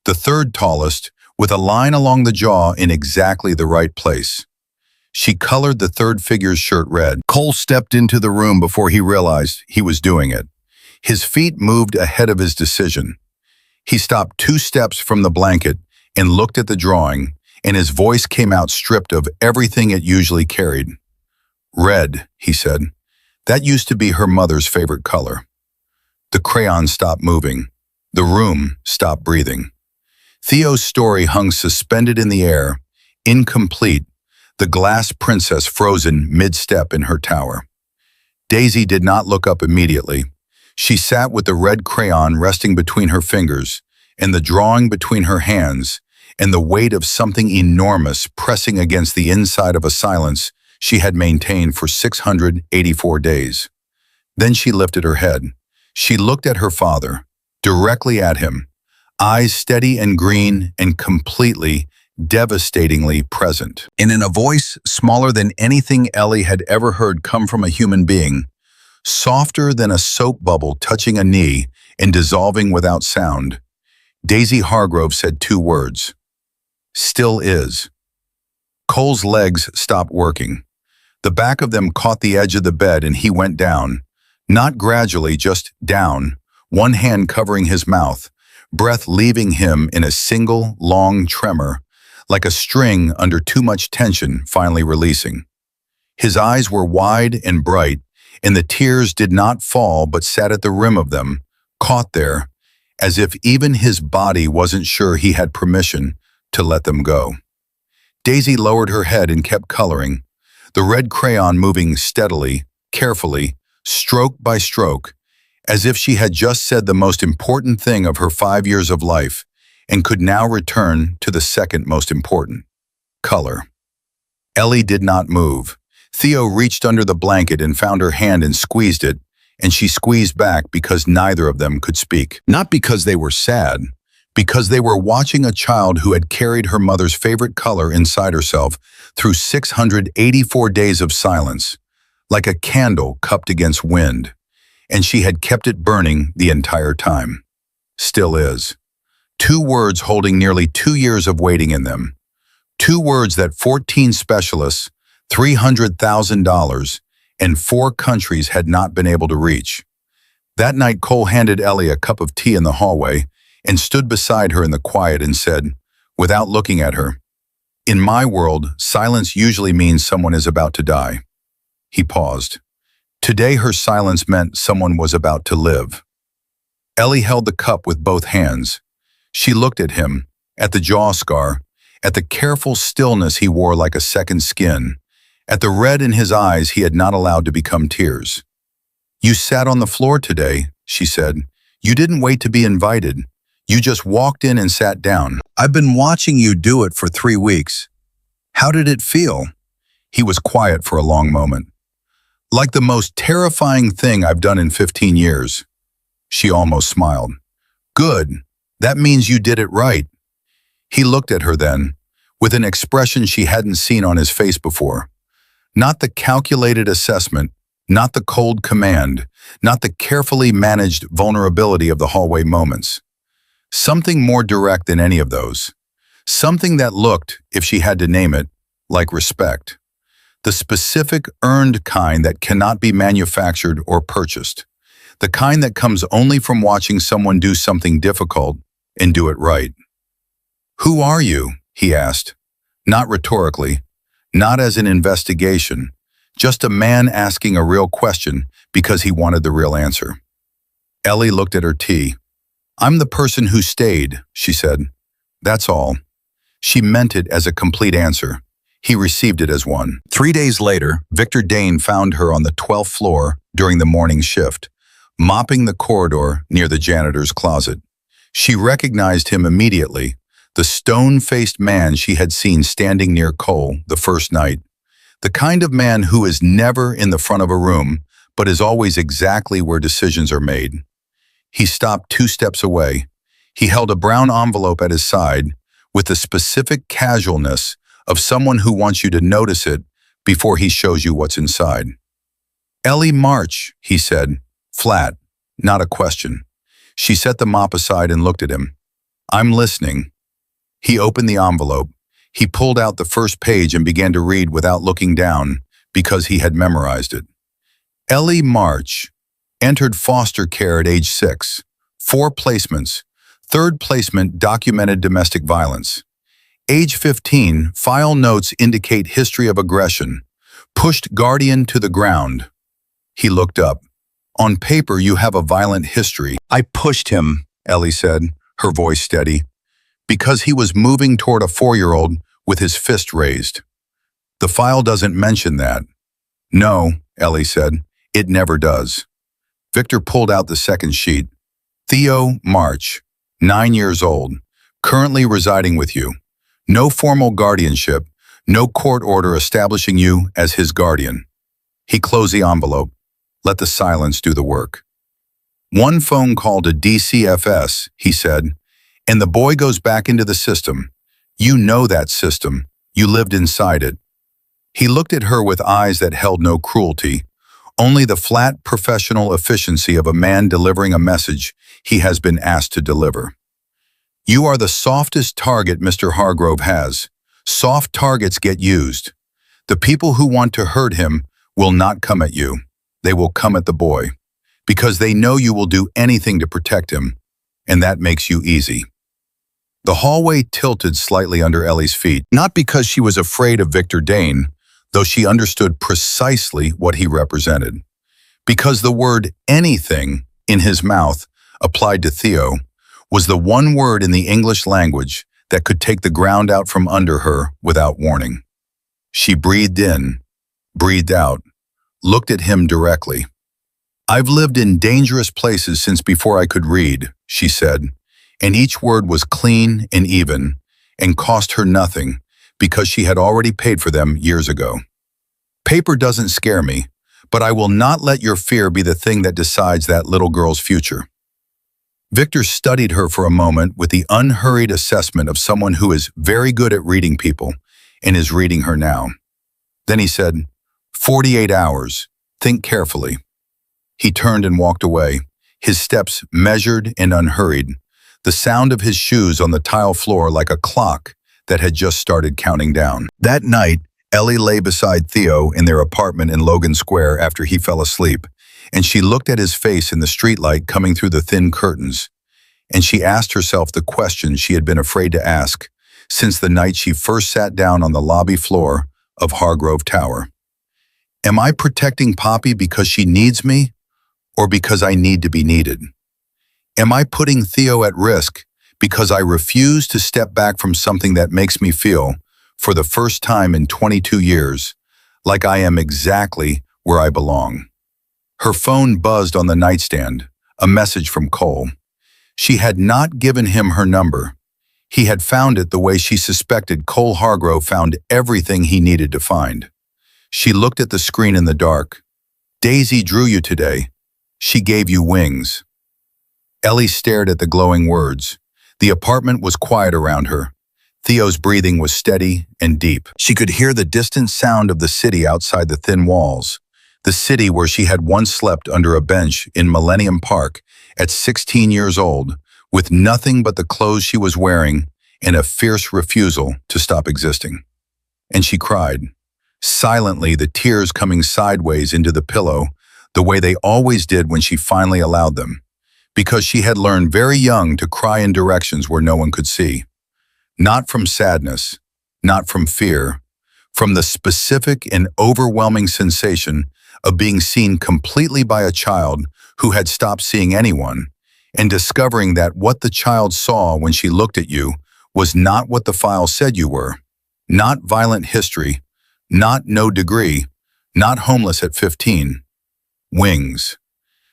the third tallest with a line along the jaw in exactly the right place. She colored the third figure's shirt red. Cole stepped into the room before he realized he was doing it. His feet moved ahead of his decision. He stopped 2 steps from the blanket and looked at the drawing, and his voice came out stripped of everything it usually carried. "Red," he said. "That used to be her mother's favorite color." The crayon stopped moving. The room stopped breathing. Theo's story hung suspended in the air, incomplete, the glass princess frozen mid-step in her tower. Daisy did not look up immediately. She sat with the red crayon resting between her fingers, and the drawing between her hands, and the weight of something enormous pressing against the inside of a silence she had maintained for 684 days. Then she lifted her head. She looked at her father, directly at him, eyes steady and green and completely, devastatingly present. And in a voice smaller than anything Ellie had ever heard come from a human being, softer than a soap bubble touching a knee and dissolving without sound, Daisy Hargrove said 2 words. "Still is." Cole's legs stopped working. The back of them caught the edge of the bed and he went down, not gradually, just down, one hand covering his mouth, breath leaving him in a single, long tremor, like a string under too much tension finally releasing. His eyes were wide and bright, and the tears did not fall but sat at the rim of them, caught there, as if even his body wasn't sure he had permission to let them go. Daisy lowered her head and kept coloring, the red crayon moving steadily, carefully, stroke by stroke, as if she had just said the most important thing of her 5 years of life and could now return to the second most important, color. Ellie did not move. Theo reached under the blanket and found her hand and squeezed it, and she squeezed back because neither of them could speak. Not because they were sad, because they were watching a child who had carried her mother's favorite color inside herself through 684 days of silence, like a candle cupped against wind, and she had kept it burning the entire time. Still is. 2 words holding nearly 2 years of waiting in them. 2 words that 14 specialists, $300,000, and 4 countries had not been able to reach. That night, Cole handed Ellie a cup of tea in the hallway and stood beside her in the quiet and said, without looking at her, "In my world, silence usually means someone is about to die." He paused. Today, her silence meant someone was about to live. Ellie held the cup with both hands. She looked at him, at the jaw scar, at the careful stillness he wore like a second skin, at the red in his eyes he had not allowed to become tears. "You sat on the floor today," she said. "You didn't wait to be invited. You just walked in and sat down. I've been watching you do it for 3 weeks. How did it feel?" He was quiet for a long moment. "Like the most terrifying thing I've done in 15 years. She almost smiled. "Good. That means you did it right." He looked at her then, with an expression she hadn't seen on his face before. Not the calculated assessment, not the cold command, not the carefully managed vulnerability of the hallway moments. Something more direct than any of those. Something that looked, if she had to name it, like respect. The specific, earned kind that cannot be manufactured or purchased. The kind that comes only from watching someone do something difficult and do it right. "Who are you?" he asked. Not rhetorically, not as an investigation, just a man asking a real question because he wanted the real answer. Ellie looked at her tea. "I'm the person who stayed," she said. "That's all." She meant it as a complete answer. He received it as one. 3 days later, Victor Dane found her on the 12th floor during the morning shift, mopping the corridor near the janitor's closet. She recognized him immediately, the stone-faced man she had seen standing near Cole the first night. The kind of man who is never in the front of a room, but is always exactly where decisions are made. He stopped 2 steps away. He held a brown envelope at his side with the specific casualness of someone who wants you to notice it before he shows you what's inside. "Ellie March," he said, flat, not a question. She set the mop aside and looked at him. "I'm listening." He opened the envelope. He pulled out the first page and began to read without looking down because he had memorized it. Ellie March entered foster care at age 6. 4 placements. 3rd placement documented domestic violence. Age 15, file notes indicate history of aggression. Pushed guardian to the ground. He looked up. "On paper, you have a violent history." "I pushed him," Ellie said, her voice steady, because he was moving toward a 4-year-old with his fist raised. "The file doesn't mention that." "No," Ellie said, "it never does." Victor pulled out the second sheet. "Theo March, 9 years old, currently residing with you. No formal guardianship, no court order establishing you as his guardian." He closed the envelope. Let the silence do the work. "1 phone call to DCFS," he said, "and the boy goes back into the system. You know that system. You lived inside it." He looked at her with eyes that held no cruelty, only the flat professional efficiency of a man delivering a message he has been asked to deliver. "You are the softest target Mr. Hargrove has. Soft targets get used. The people who want to hurt him will not come at you. They will come at the boy, because they know you will do anything to protect him, and that makes you easy." The hallway tilted slightly under Ellie's feet, not because she was afraid of Victor Dane, though she understood precisely what he represented. Because the word anything in his mouth, applied to Theo, was the one word in the English language that could take the ground out from under her without warning. She breathed in, breathed out, looked at him directly. "I've lived in dangerous places since before I could read," she said, and each word was clean and even, and cost her nothing, because she had already paid for them years ago. "Paper doesn't scare me, but I will not let your fear be the thing that decides that little girl's future." Victor studied her for a moment with the unhurried assessment of someone who is very good at reading people and is reading her now. Then he said, 48 hours. Think carefully. He turned and walked away, his steps measured and unhurried, the sound of his shoes on the tile floor like a clock that had just started counting down. That night, Ellie lay beside Theo in their apartment in Logan Square after he fell asleep, and she looked at his face in the streetlight coming through the thin curtains, and she asked herself the question she had been afraid to ask since the night she first sat down on the lobby floor of Hargrove Tower. Am I protecting Poppy because she needs me, or because I need to be needed? Am I putting Theo at risk because I refuse to step back from something that makes me feel, for the first time in 22 years, like I am exactly where I belong? Her phone buzzed on the nightstand, a message from Cole. She had not given him her number. He had found it the way she suspected Cole Hargrove found everything he needed to find. She looked at the screen in the dark. Daisy drew you today. She gave you wings. Ellie stared at the glowing words. The apartment was quiet around her. Theo's breathing was steady and deep. She could hear the distant sound of the city outside the thin walls, the city where she had once slept under a bench in Millennium Park at 16 years old, with nothing but the clothes she was wearing and a fierce refusal to stop existing. And she cried, silently, the tears coming sideways into the pillow, the way they always did when she finally allowed them, because she had learned very young to cry in directions where no one could see. Not from sadness, not from fear, from the specific and overwhelming sensation of being seen completely by a child who had stopped seeing anyone, and discovering that what the child saw when she looked at you was not what the file said you were. Not violent history, not no degree, not homeless at 15. Wings.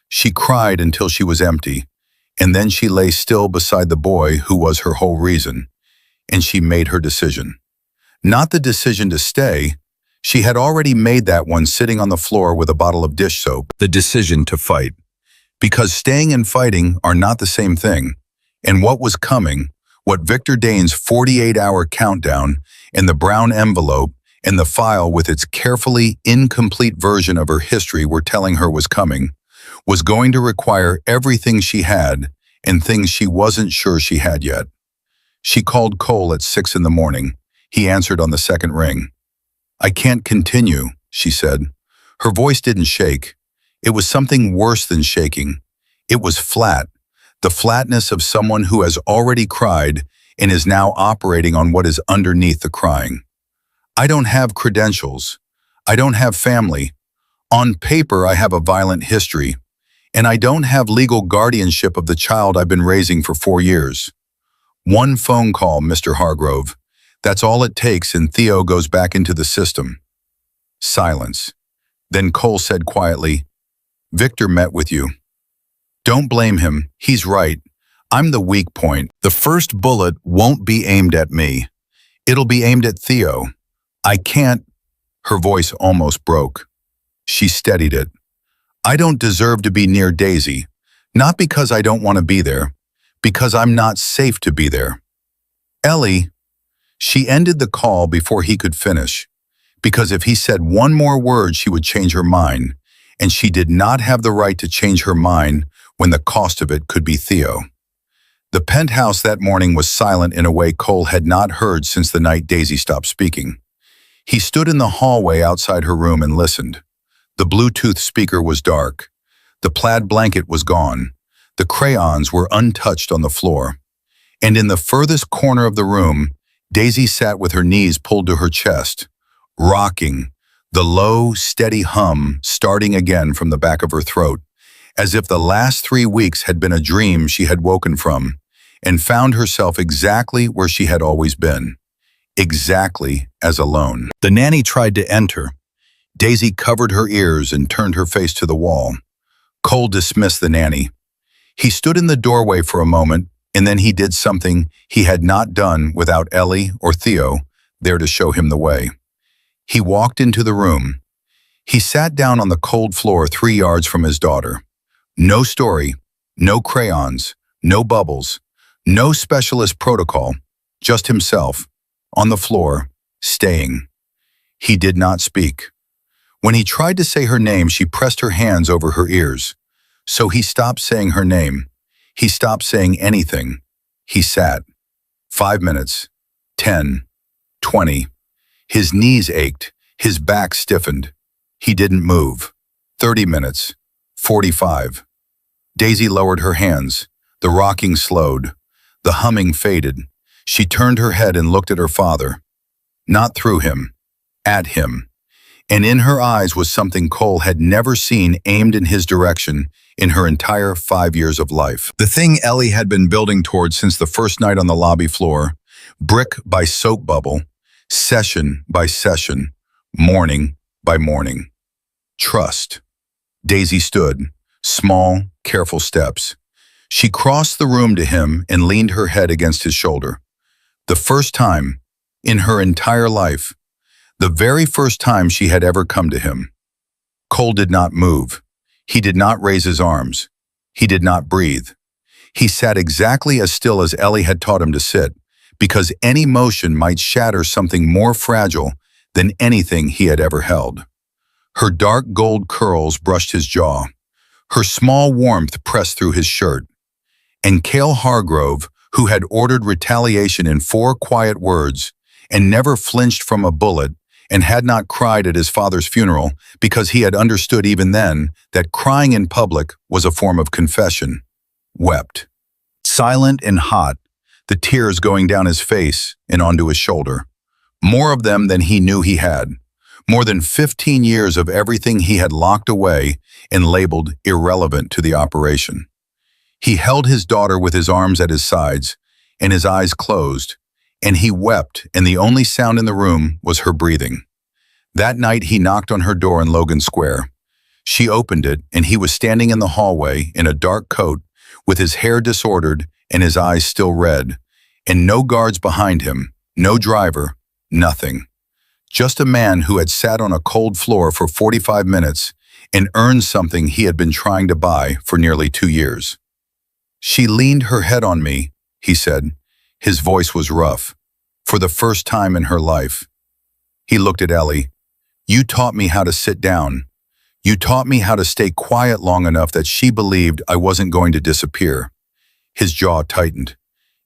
She cried until she was empty, and then she lay still beside the boy who was her whole reason, and she made her decision. Not the decision to stay. She had already made that one sitting on the floor with a bottle of dish soap. The decision to fight. Because staying and fighting are not the same thing. And what was coming, what Victor Dane's 48-hour countdown, and the brown envelope, and the file with its carefully incomplete version of her history were telling her was coming, was going to require everything she had and things she wasn't sure she had yet. She called Cole at 6 in the morning. He answered on the second ring. I can't continue, she said. Her voice didn't shake. It was something worse than shaking. It was flat, the flatness of someone who has already cried and is now operating on what is underneath the crying. I don't have credentials. I don't have family. On paper, I have a violent history, and I don't have legal guardianship of the child I've been raising for 4 years. One phone call, Mr. Hargrove. That's all it takes, and Theo goes back into the system. Silence. Then Cole said quietly, Victor met with you. Don't blame him. He's right. I'm the weak point. The first bullet won't be aimed at me. It'll be aimed at Theo. I can't. Her voice almost broke. She steadied it. I don't deserve to be near Daisy, not because I don't want to be there, because I'm not safe to be there. Ellie, she ended the call before he could finish, because if he said one more word, she would change her mind, and she did not have the right to change her mind when the cost of it could be Theo. The penthouse that morning was silent in a way Cole had not heard since the night Daisy stopped speaking. He stood in the hallway outside her room and listened. The Bluetooth speaker was dark. The plaid blanket was gone. The crayons were untouched on the floor. And in the furthest corner of the room, Daisy sat with her knees pulled to her chest, rocking, the low, steady hum starting again from the back of her throat, as if the last 3 weeks had been a dream she had woken from and found herself exactly where she had always been, exactly as alone. The nanny tried to enter. Daisy covered her ears and turned her face to the wall. Cole dismissed the nanny. He stood in the doorway for a moment, and then he did something he had not done without Ellie or Theo there to show him the way. He walked into the room. He sat down on the cold floor 3 yards from his daughter. No story, no crayons, No bubbles, no specialist protocol, just himself, on the floor, staying. He did not speak. When he tried to say her name, she pressed her hands over her ears. So he stopped saying her name. He stopped saying anything. He sat. 5 minutes. 10. 20. His knees ached. His back stiffened. He didn't move. 30 minutes. 45. Daisy lowered her hands. The rocking slowed. The humming faded. She turned her head and looked at her father. Not through him. At him. And in her eyes was something Cole had never seen aimed in his direction in her entire 5 years of life. The thing Ellie had been building towards since the first night on the lobby floor, brick by soap bubble, session by session, morning by morning. Trust. Daisy stood, small, careful steps. She crossed the room to him and leaned her head against his shoulder. The first time, in her entire life, the very first time she had ever come to him. Cole did not move. He did not raise his arms. He did not breathe. He sat exactly as still as Ellie had taught him to sit, because any motion might shatter something more fragile than anything he had ever held. Her dark gold curls brushed his jaw. Her small warmth pressed through his shirt. And Cale Hargrove, who had ordered retaliation in 4 quiet words and never flinched from a bullet, and had not cried at his father's funeral because he had understood even then that crying in public was a form of confession, wept. Silent and hot, the tears going down his face and onto his shoulder. More of them than he knew he had. More than 15 years of everything he had locked away and labeled irrelevant to the operation. He held his daughter with his arms at his sides and his eyes closed, and he wept, and the only sound in the room was her breathing. That night he knocked on her door in Logan Square. She opened it, and he was standing in the hallway in a dark coat, with his hair disordered and his eyes still red, and no guards behind him, no driver, nothing. Just a man who had sat on a cold floor for 45 minutes and earned something he had been trying to buy for nearly 2 years. She leaned her head on me, he said. His voice was rough, for the first time in her life. He looked at Ellie. You taught me how to sit down. You taught me how to stay quiet long enough that she believed I wasn't going to disappear. His jaw tightened.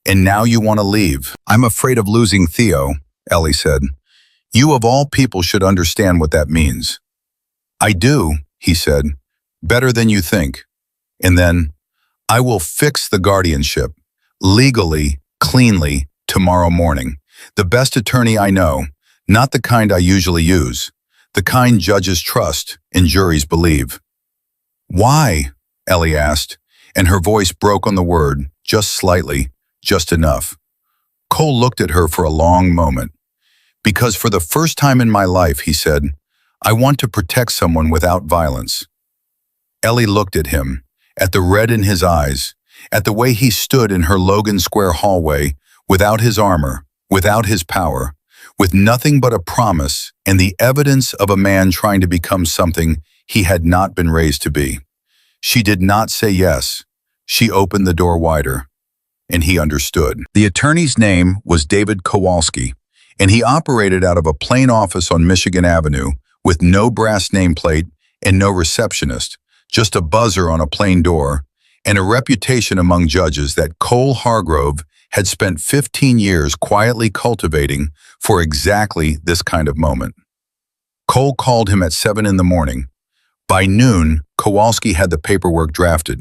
And now you want to leave. I'm afraid of losing Theo, Ellie said. You of all people should understand what that means. I do, he said. Better than you think. And then, I will fix the guardianship. Legally, cleanly, tomorrow morning. The best attorney I know, not the kind I usually use, the kind judges trust and juries believe. Why? Ellie asked, and her voice broke on the word, just slightly, just enough. Cole looked at her for a long moment. Because for the first time in my life, he said, I want to protect someone without violence. Ellie looked at him, at the red in his eyes, at the way he stood in her Logan Square hallway, without his armor, without his power, with nothing but a promise and the evidence of a man trying to become something he had not been raised to be. She did not say yes. She opened the door wider, and he understood. The attorney's name was David Kowalski, and he operated out of a plain office on Michigan Avenue with no brass nameplate and no receptionist, just a buzzer on a plain door, and a reputation among judges that Cole Hargrove had spent 15 years quietly cultivating for exactly this kind of moment. Cole called him at 7 in the morning. By noon, Kowalski had the paperwork drafted.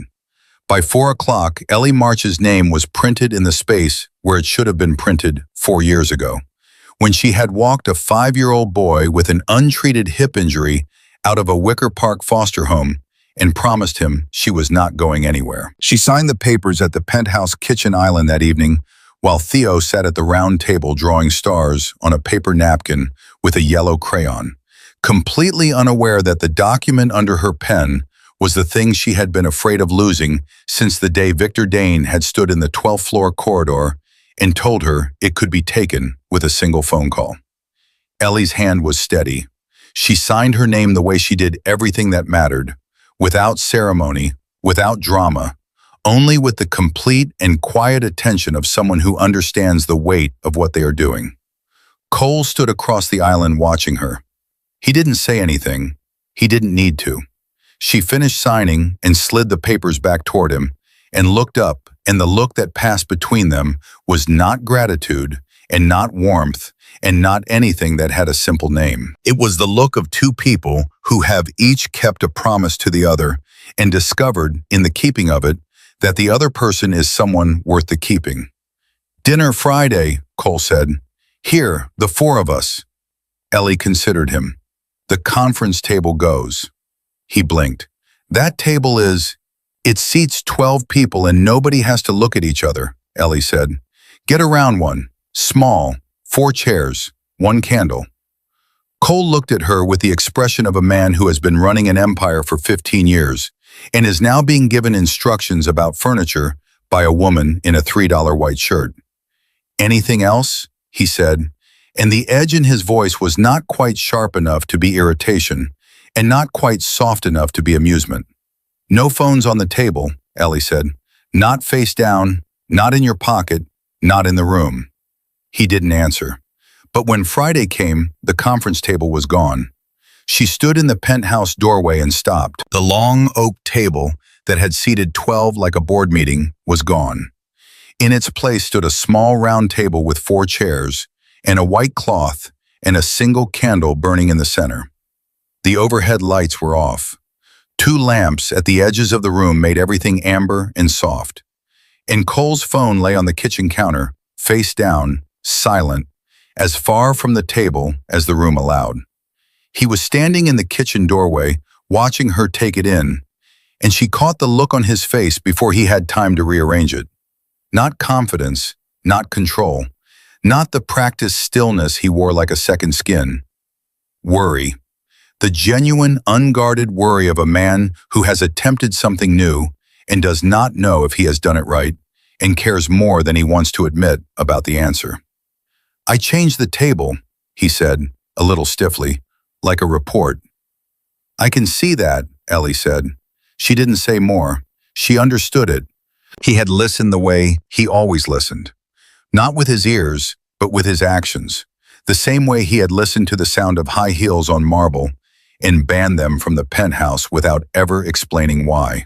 By 4 o'clock, Ellie March's name was printed in the space where it should have been printed 4 years ago, when she had walked a 5-year-old boy with an untreated hip injury out of a Wicker Park foster home and promised him she was not going anywhere. She signed the papers at the penthouse kitchen island that evening while Theo sat at the round table drawing stars on a paper napkin with a yellow crayon, completely unaware that the document under her pen was the thing she had been afraid of losing since the day Victor Dane had stood in the 12th floor corridor and told her it could be taken with a single phone call. Ellie's hand was steady. She signed her name the way she did everything that mattered, without ceremony, without drama, only with the complete and quiet attention of someone who understands the weight of what they are doing. Cole stood across the island watching her. He didn't say anything. He didn't need to. She finished signing and slid the papers back toward him and looked up, and the look that passed between them was not gratitude and not warmth and not anything that had a simple name. It was the look of two people who have each kept a promise to the other and discovered, in the keeping of it, that the other person is someone worth the keeping. "Dinner Friday," Cole said. "Here, the four of us." Ellie considered him. "The conference table goes." He blinked. "That table it seats 12 people and nobody has to look at each other," Ellie said. "Get around one. Small. 4 chairs. 1 candle." Cole looked at her with the expression of a man who has been running an empire for 15 years and is now being given instructions about furniture by a woman in a $3 white shirt. "Anything else?" he said, and the edge in his voice was not quite sharp enough to be irritation and not quite soft enough to be amusement. "No phones on the table," Ellie said. "Not face down, not in your pocket, not in the room." He didn't answer. But when Friday came, the conference table was gone. She stood in the penthouse doorway and stopped. The long oak table that had seated 12 like a board meeting was gone. In its place stood a small round table with 4 chairs and a white cloth and a single candle burning in the center. The overhead lights were off. 2 lamps at the edges of the room made everything amber and soft. And Cole's phone lay on the kitchen counter, face down, silent, as far from the table as the room allowed. He was standing in the kitchen doorway, watching her take it in, and she caught the look on his face before he had time to rearrange it. Not confidence, not control, not the practiced stillness he wore like a second skin. Worry. The genuine, unguarded worry of a man who has attempted something new and does not know if he has done it right and cares more than he wants to admit about the answer. "I changed the table," he said, a little stiffly, like a report. "I can see that," Ellie said. She didn't say more. She understood it. He had listened the way he always listened. Not with his ears, but with his actions. The same way he had listened to the sound of high heels on marble and banned them from the penthouse without ever explaining why.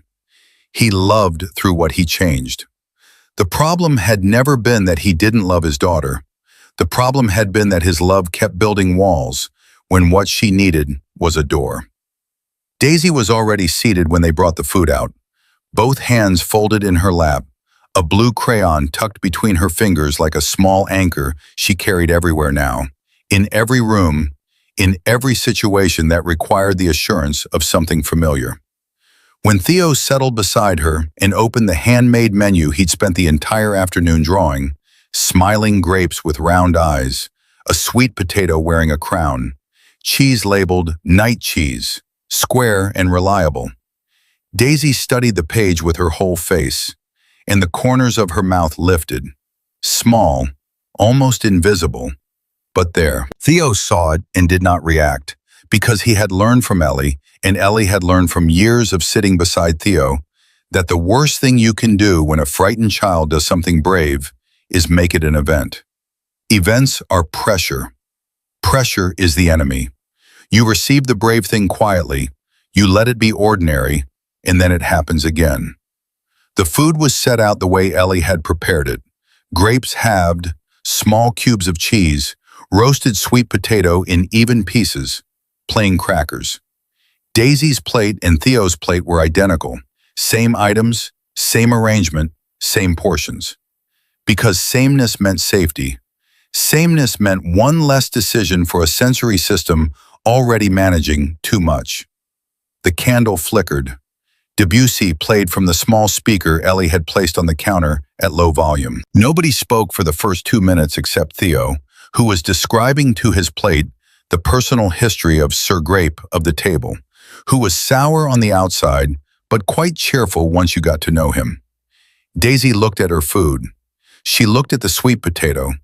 He loved through what he changed. The problem had never been that he didn't love his daughter. The problem had been that his love kept building walls when what she needed was a door. Daisy was already seated when they brought the food out, both hands folded in her lap, a blue crayon tucked between her fingers like a small anchor she carried everywhere now, in every room, in every situation that required the assurance of something familiar. When Theo settled beside her and opened the handmade menu he'd spent the entire afternoon drawing, smiling grapes with round eyes, a sweet potato wearing a crown, cheese labeled night cheese, square and reliable. Daisy studied the page with her whole face, and the corners of her mouth lifted, small, almost invisible, but there. Theo saw it and did not react, because he had learned from Ellie, and Ellie had learned from years of sitting beside Theo, that the worst thing you can do when a frightened child does something brave is make it an event. Events are pressure. Pressure is the enemy. You receive the brave thing quietly, you let it be ordinary, and then it happens again. The food was set out the way Ellie had prepared it. Grapes halved, small cubes of cheese, roasted sweet potato in even pieces, plain crackers. Daisy's plate and Theo's plate were identical. Same items, same arrangement, same portions. Because sameness meant safety. Sameness meant one less decision for a sensory system already managing too much. The candle flickered. Debussy played from the small speaker Ellie had placed on the counter at low volume. Nobody spoke for the first 2 minutes except Theo, who was describing to his plate the personal history of Sir Grape of the table, who was sour on the outside, but quite cheerful once you got to know him. Daisy looked at her food. She looked at the sweet potato.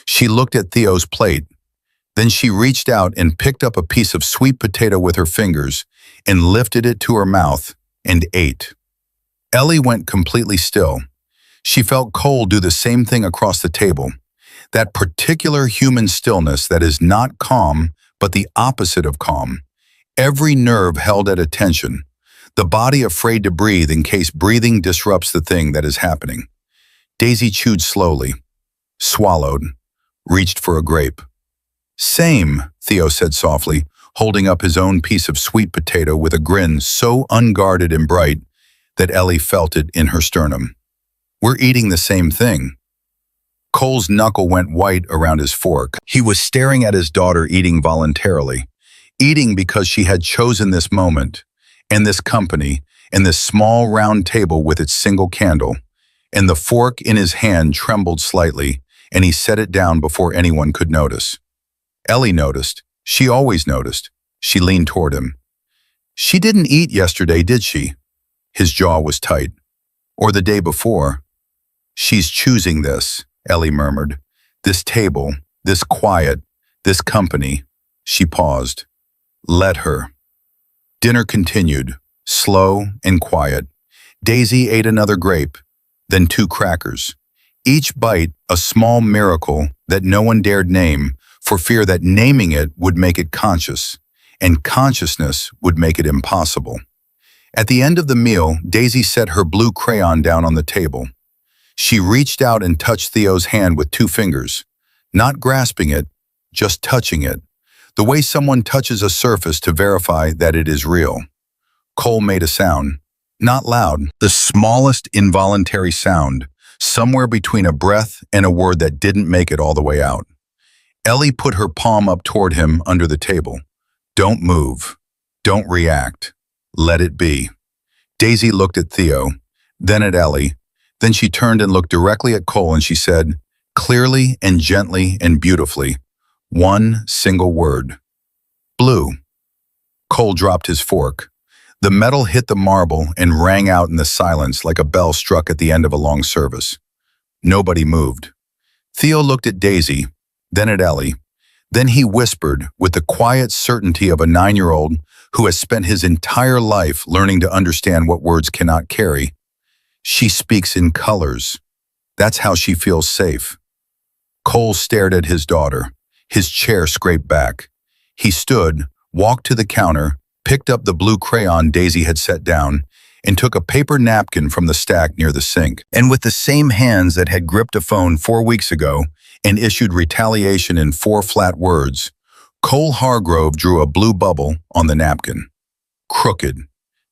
She looked at Theo's plate. Then she reached out and picked up a piece of sweet potato with her fingers and lifted it to her mouth and ate. Ellie went completely still. She felt Cole do the same thing across the table. That particular human stillness that is not calm, but the opposite of calm. Every nerve held at attention. The body afraid to breathe in case breathing disrupts the thing that is happening. Daisy chewed slowly, swallowed, reached for a grape. Same, Theo said softly, holding up his own piece of sweet potato with a grin so unguarded and bright that Ellie felt it in her sternum. We're eating the same thing. Cole's knuckle went white around his fork. He was staring at his daughter eating voluntarily, eating because she had chosen this moment, and this company, and this small round table with its single candle, and the fork in his hand trembled slightly, and he set it down before anyone could notice. Ellie noticed. She always noticed. She leaned toward him. She didn't eat yesterday, did she? His jaw was tight. Or the day before. She's choosing this, Ellie murmured. This table, this quiet, this company. She paused. Let her. Dinner continued, slow and quiet. Daisy ate another grape, then 2 crackers. Each bite a small miracle that no one dared name, for fear that naming it would make it conscious, and consciousness would make it impossible. At the end of the meal, Daisy set her blue crayon down on the table. She reached out and touched Theo's hand with 2 fingers, not grasping it, just touching it, the way someone touches a surface to verify that it is real. Cole made a sound, not loud, the smallest involuntary sound, somewhere between a breath and a word that didn't make it all the way out. Ellie put her palm up toward him under the table. Don't move. Don't react. Let it be. Daisy looked at Theo, then at Ellie. Then she turned and looked directly at Cole and she said, clearly and gently and beautifully, 1 single word. Blue. Cole dropped his fork. The metal hit the marble and rang out in the silence like a bell struck at the end of a long service. Nobody moved. Theo looked at Daisy, then at Ellie. Then he whispered with the quiet certainty of a 9-year-old who has spent his entire life learning to understand what words cannot carry. She speaks in colors. That's how she feels safe. Cole stared at his daughter. His chair scraped back. He stood, walked to the counter, picked up the blue crayon Daisy had set down, and took a paper napkin from the stack near the sink. And with the same hands that had gripped a phone 4 weeks ago and issued retaliation in 4 flat words, Cole Hargrove drew a blue bubble on the napkin. Crooked,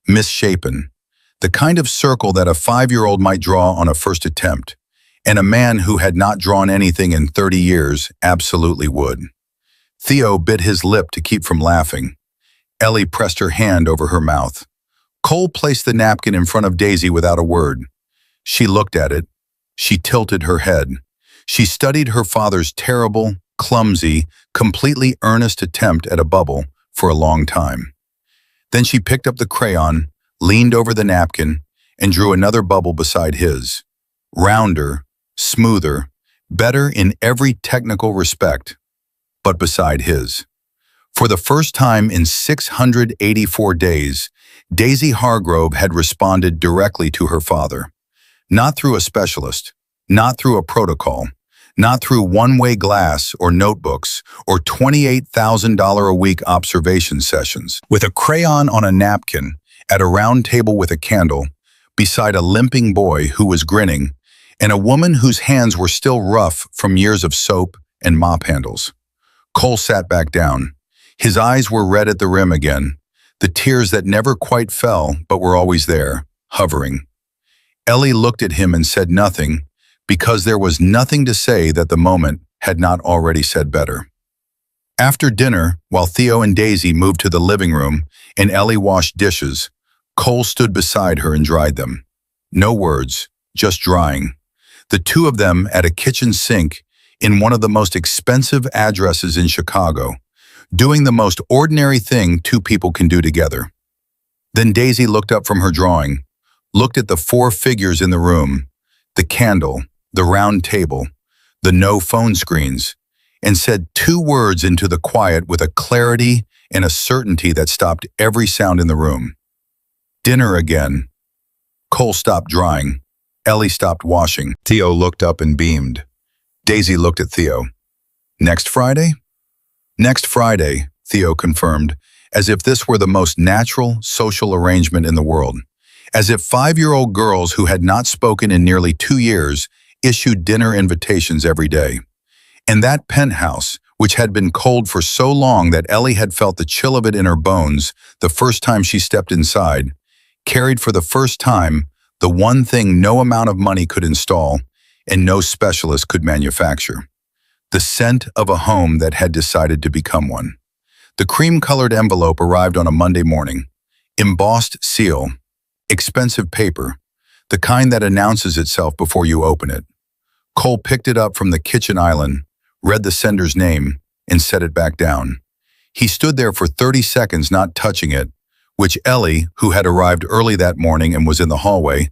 misshapen, the kind of circle that a 5-year-old might draw on a first attempt, and a man who had not drawn anything in 30 years absolutely would. Theo bit his lip to keep from laughing. Ellie pressed her hand over her mouth. Cole placed the napkin in front of Daisy without a word. She looked at it. She tilted her head. She studied her father's terrible, clumsy, completely earnest attempt at a bubble for a long time. Then she picked up the crayon, leaned over the napkin, and drew another bubble beside his. Rounder, smoother, better in every technical respect, but beside his. For the first time in 684 days, Daisy Hargrove had responded directly to her father. Not through a specialist, not through a protocol, not through one-way glass or notebooks or $28,000 a week observation sessions. With a crayon on a napkin, at a round table with a candle, beside a limping boy who was grinning, and a woman whose hands were still rough from years of soap and mop handles. Cole sat back down. His eyes were red at the rim again, the tears that never quite fell but were always there, hovering. Ellie looked at him and said nothing, because there was nothing to say that the moment had not already said better. After dinner, while Theo and Daisy moved to the living room and Ellie washed dishes, Cole stood beside her and dried them. No words, just drying. The 2 of them at a kitchen sink in one of the most expensive addresses in Chicago, doing the most ordinary thing 2 people can do together. Then Daisy looked up from her drawing, looked at the 4 figures in the room, the candle, the round table, the no phone screens, and said 2 words into the quiet with a clarity and a certainty that stopped every sound in the room. Dinner again. Cole stopped drying. Ellie stopped washing. Theo looked up and beamed. Daisy looked at Theo. Next Friday? Next Friday, Theo confirmed, as if this were the most natural social arrangement in the world. As if 5-year-old girls who had not spoken in nearly 2 years issued dinner invitations every day. And that penthouse, which had been cold for so long that Ellie had felt the chill of it in her bones the first time she stepped inside, carried for the first time the one thing no amount of money could install and no specialist could manufacture. The scent of a home that had decided to become one. The cream-colored envelope arrived on a Monday morning. Embossed seal, expensive paper, the kind that announces itself before you open it. Cole picked it up from the kitchen island, read the sender's name, and set it back down. He stood there for 30 seconds not touching it, which Ellie, who had arrived early that morning and was in the hallway,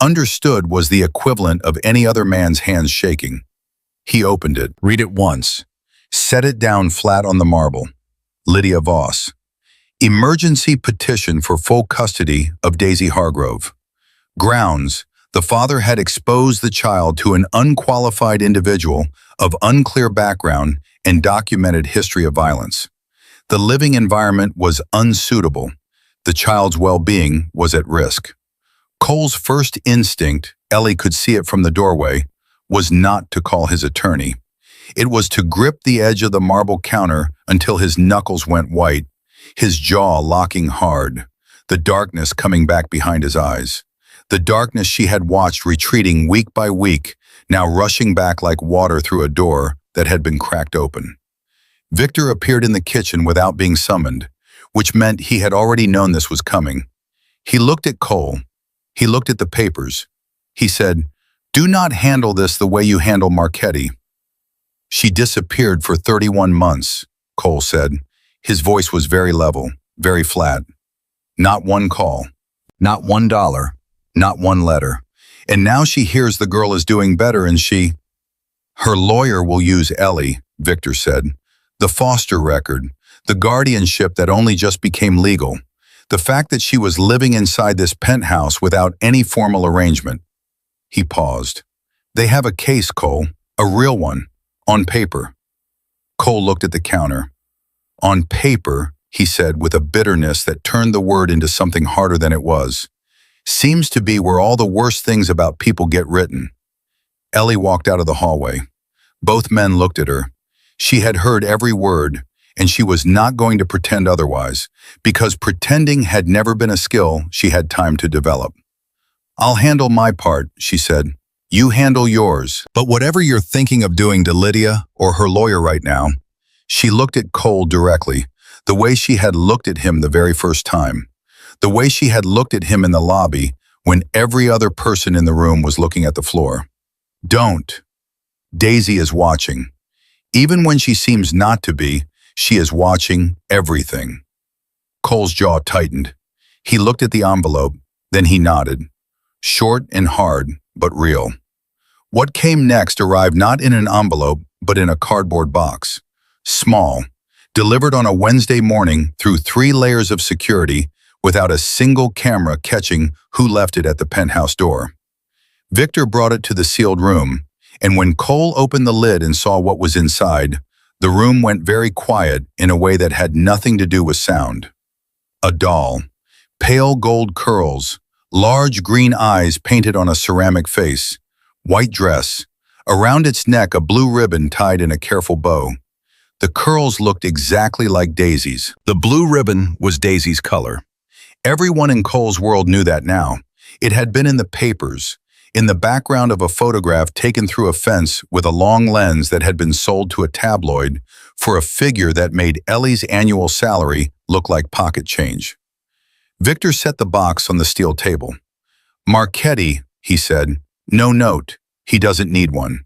understood was the equivalent of any other man's hands shaking. He opened it. Read it once. Set it down flat on the marble. Lydia Voss. Emergency petition for full custody of Daisy Hargrove. Grounds. The father had exposed the child to an unqualified individual of unclear background and documented history of violence. The living environment was unsuitable. The child's well-being was at risk. Cole's first instinct, Ellie could see it from the doorway, was not to call his attorney. It was to grip the edge of the marble counter until his knuckles went white, his jaw locking hard, the darkness coming back behind his eyes. The darkness she had watched retreating week by week, now rushing back like water through a door that had been cracked open. Victor appeared in the kitchen without being summoned, which meant he had already known this was coming. He looked at Cole. He looked at the papers. He said, "Do not handle this the way you handle Marchetti." "She disappeared for 31 months, Cole said. His voice was very level, very flat. Not one call, not $1, not one letter. And now she hears the girl is doing better and she—" "Her lawyer will use Ellie," Victor said. "The foster record, the guardianship that only just became legal. The fact that she was living inside this penthouse without any formal arrangement." He paused. "They have a case, Cole, a real one, on paper." Cole looked at the counter. "On paper," he said with a bitterness that turned the word into something harder than it was. "Seems to be where all the worst things about people get written." Ellie walked out of the hallway. Both men looked at her. She had heard every word, and she was not going to pretend otherwise, because pretending had never been a skill she had time to develop. "I'll handle my part," she said. "You handle yours. But whatever you're thinking of doing to Lydia or her lawyer right now," she looked at Cole directly, the way she had looked at him the very first time, the way she had looked at him in the lobby when every other person in the room was looking at the floor. "Don't. Daisy is watching. Even when she seems not to be, she is watching everything." Cole's jaw tightened. He looked at the envelope, then he nodded. Short and hard, but real. What came next arrived not in an envelope, but in a cardboard box. Small, delivered on a Wednesday morning through 3 layers of security without a single camera catching who left it at the penthouse door. Victor brought it to the sealed room, and when Cole opened the lid and saw what was inside, the room went very quiet in a way that had nothing to do with sound. A doll, pale gold curls, large green eyes painted on a ceramic face, white dress, around its neck a blue ribbon tied in a careful bow. The curls looked exactly like Daisy's. The blue ribbon was Daisy's color. Everyone in Cole's world knew that now. It had been in the papers, in the background of a photograph taken through a fence with a long lens that had been sold to a tabloid for a figure that made Ellie's annual salary look like pocket change. Victor set the box on the steel table. "Marchetti," he said. "No note. He doesn't need one.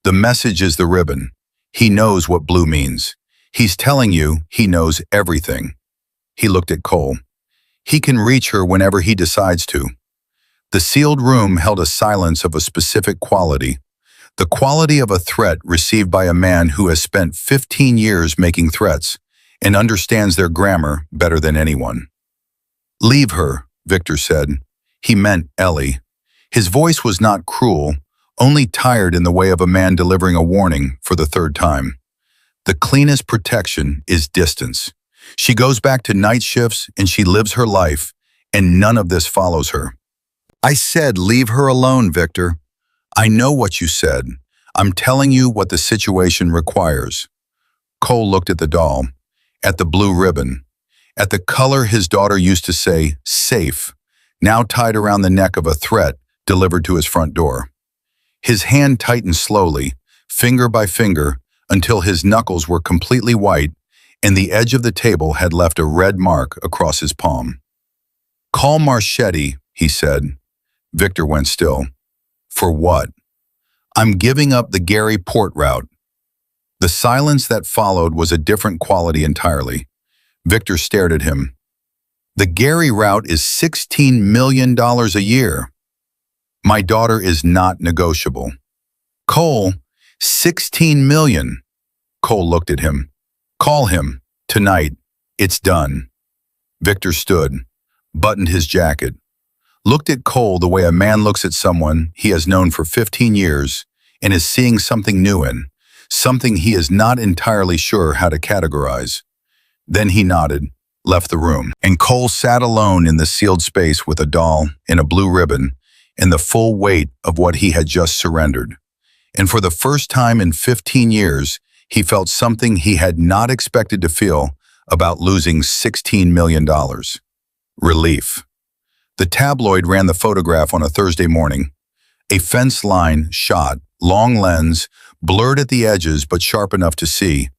The message is the ribbon. He knows what blue means. He's telling you he knows everything." He looked at Cole. "He can reach her whenever he decides to." The sealed room held a silence of a specific quality, the quality of a threat received by a man who has spent 15 years making threats and understands their grammar better than anyone. "Leave her," Victor said. He meant Ellie. His voice was not cruel, only tired in the way of a man delivering a warning for the third time. The cleanest protection is distance. She goes back to night shifts and she lives her life, and none of this follows her. I said leave her alone, Victor. I know what you said. I'm telling you what the situation requires. Cole looked at the doll, at the blue ribbon, at the color his daughter used to say, safe, now tied around the neck of a threat delivered to his front door. His hand tightened slowly, finger by finger, until his knuckles were completely white and the edge of the table had left a red mark across his palm. Call Marchetti, he said. Victor went still. For what? I'm giving up the Gary Port route. The silence that followed was a different quality entirely. Victor stared at him. The Gary route is $16 million a year. My daughter is not negotiable. Cole, $16 million. Cole looked at him. Call him. Tonight. It's done. Victor stood, buttoned his jacket, looked at Cole the way a man looks at someone he has known for 15 years and is seeing something new in, something he is not entirely sure how to categorize. Then he nodded, left the room, and Cole sat alone in the sealed space with a doll and a blue ribbon and the full weight of what he had just surrendered. And for the first time in 15 years, he felt something he had not expected to feel about losing $16 million. Relief. The tabloid ran the photograph on a Thursday morning. A fence line shot, long lens, blurred at the edges but sharp enough to see.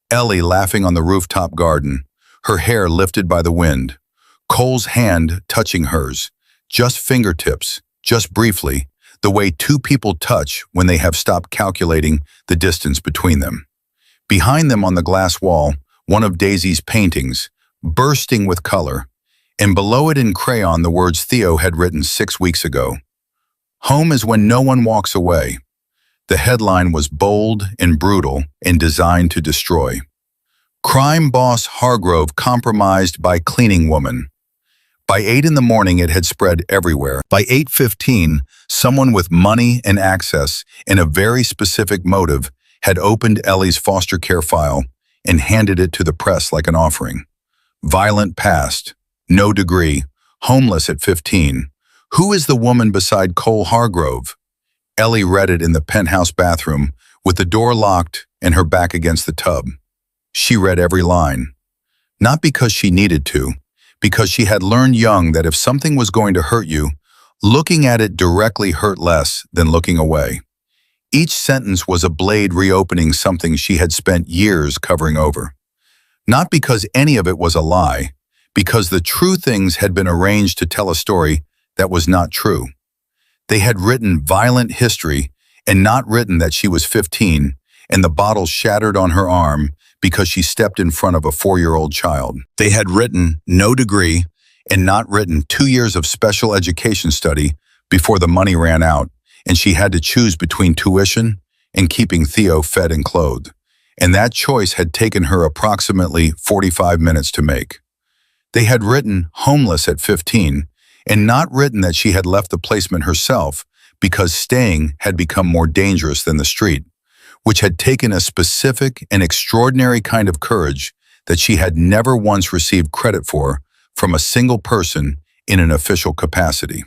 Ellie laughing on the rooftop garden, her hair lifted by the wind. Cole's hand touching hers, just fingertips, just briefly, the way two people touch when they have stopped calculating the distance between them. Behind them on the glass wall, one of Daisy's paintings, bursting with color, and below it in crayon the words Theo had written 6 weeks ago. Home is when no one walks away. The headline was bold and brutal and designed to destroy. Crime boss Hargrove compromised by cleaning woman. By 8 in the morning, it had spread everywhere. By 8:15, someone with money and access and a very specific motive had opened Ellie's foster care file and handed it to the press like an offering. Violent past, no degree, homeless at 15. Who is the woman beside Cole Hargrove? Ellie read it in the penthouse bathroom with the door locked and her back against the tub. She read every line. Not because she needed to, because she had learned young that if something was going to hurt you, looking at it directly hurt less than looking away. Each sentence was a blade reopening something she had spent years covering over. Not because any of it was a lie, because the true things had been arranged to tell a story that was not true. They had written violent history and not written that she was 15 and the bottle shattered on her arm because she stepped in front of a 4-year-old child. They had written no degree and not written 2 years of special education study before the money ran out and she had to choose between tuition and keeping Theo fed and clothed. And that choice had taken her approximately 45 minutes to make. They had written homeless at 15 and not written that she had left the placement herself because staying had become more dangerous than the street, which had taken a specific and extraordinary kind of courage that she had never once received credit for from a single person in an official capacity.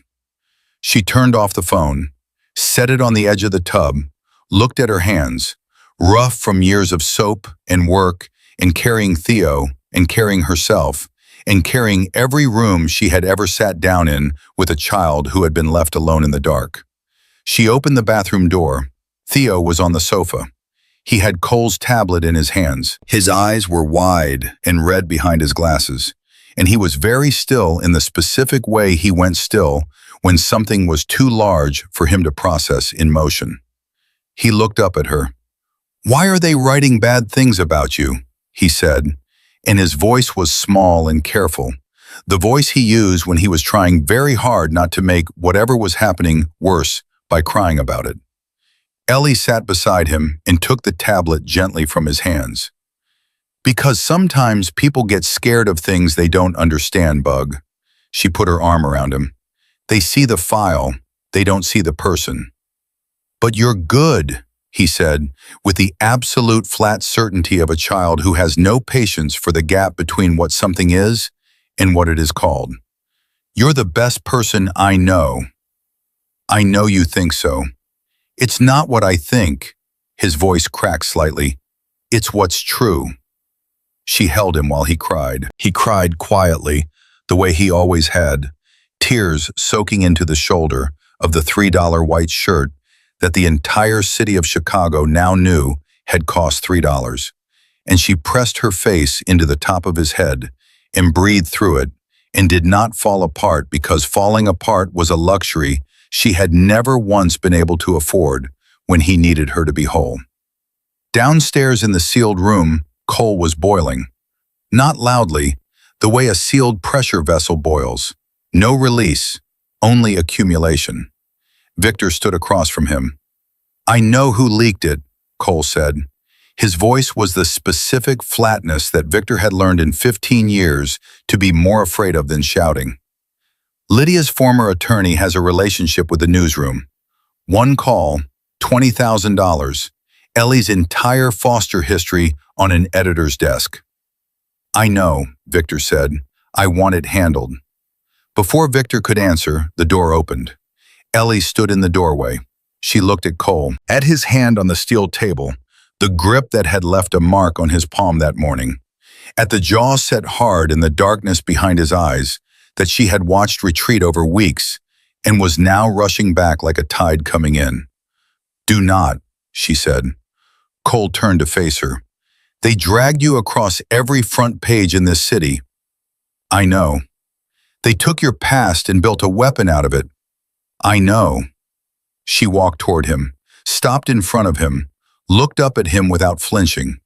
She turned off the phone, set it on the edge of the tub, looked at her hands, rough from years of soap and work and carrying Theo and carrying herself and carrying every room she had ever sat down in with a child who had been left alone in the dark. She opened the bathroom door. Theo was on the sofa. He had Cole's tablet in his hands. His eyes were wide and red behind his glasses, and he was very still in the specific way he went still when something was too large for him to process in motion. He looked up at her. "Why are they writing bad things about you?" he said, and his voice was small and careful, the voice he used when he was trying very hard not to make whatever was happening worse by crying about it. Ellie sat beside him and took the tablet gently from his hands. "Because sometimes people get scared of things they don't understand, Bug." She put her arm around him. They see the file, they don't see the person. But you're good, he said, with the absolute flat certainty of a child who has no patience for the gap between what something is and what it is called. You're the best person I know. I know you think so. It's not what I think. His voice cracked slightly. It's what's true. She held him while he cried. He cried quietly, the way he always had, tears soaking into the shoulder of the $3 white shirt that the entire city of Chicago now knew had cost $3. And she pressed her face into the top of his head and breathed through it and did not fall apart because falling apart was a luxury she had never once been able to afford when he needed her to be whole. Downstairs in the sealed room, Cole was boiling. Not loudly, the way a sealed pressure vessel boils. No release, only accumulation. Victor stood across from him. I know who leaked it, Cole said. His voice was the specific flatness that Victor had learned in 15 years to be more afraid of than shouting. Lydia's former attorney has a relationship with the newsroom. One call, $20,000. Ellie's entire foster history on an editor's desk. I know, Victor said. I want it handled. Before Victor could answer, the door opened. Ellie stood in the doorway. She looked at Cole, at his hand on the steel table, the grip that had left a mark on his palm that morning, at the jaw set hard in the darkness behind his eyes that she had watched retreat over weeks and was now rushing back like a tide coming in. Do not, she said. Cole turned to face her. They dragged you across every front page in this city. I know. They took your past and built a weapon out of it. I know. She walked toward him, stopped in front of him, looked up at him without flinching.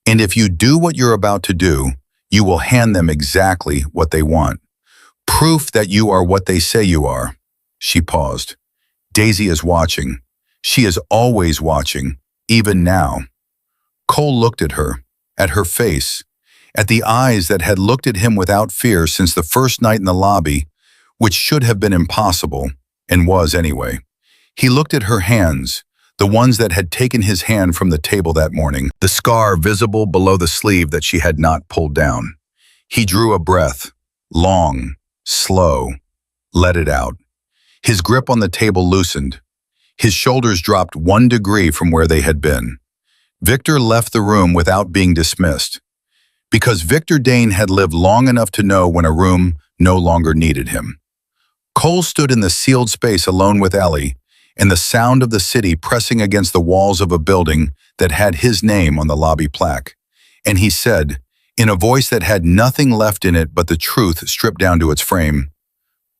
And if you do what you're about to do, you will hand them exactly what they want. Proof that you are what they say you are. She paused. Daisy is watching. She is always watching, even now. Cole looked at her face, at the eyes that had looked at him without fear since the first night in the lobby, which should have been impossible, and was anyway. He looked at her hands, the ones that had taken his hand from the table that morning, the scar visible below the sleeve that she had not pulled down. He drew a breath, long, slow, let it out. His grip on the table loosened. His shoulders dropped 1 degree from where they had been. Victor left the room without being dismissed, because Victor Dane had lived long enough to know when a room no longer needed him. Cole stood in the sealed space alone with Ellie, and the sound of the city pressing against the walls of a building that had his name on the lobby plaque. And he said, in a voice that had nothing left in it but the truth stripped down to its frame,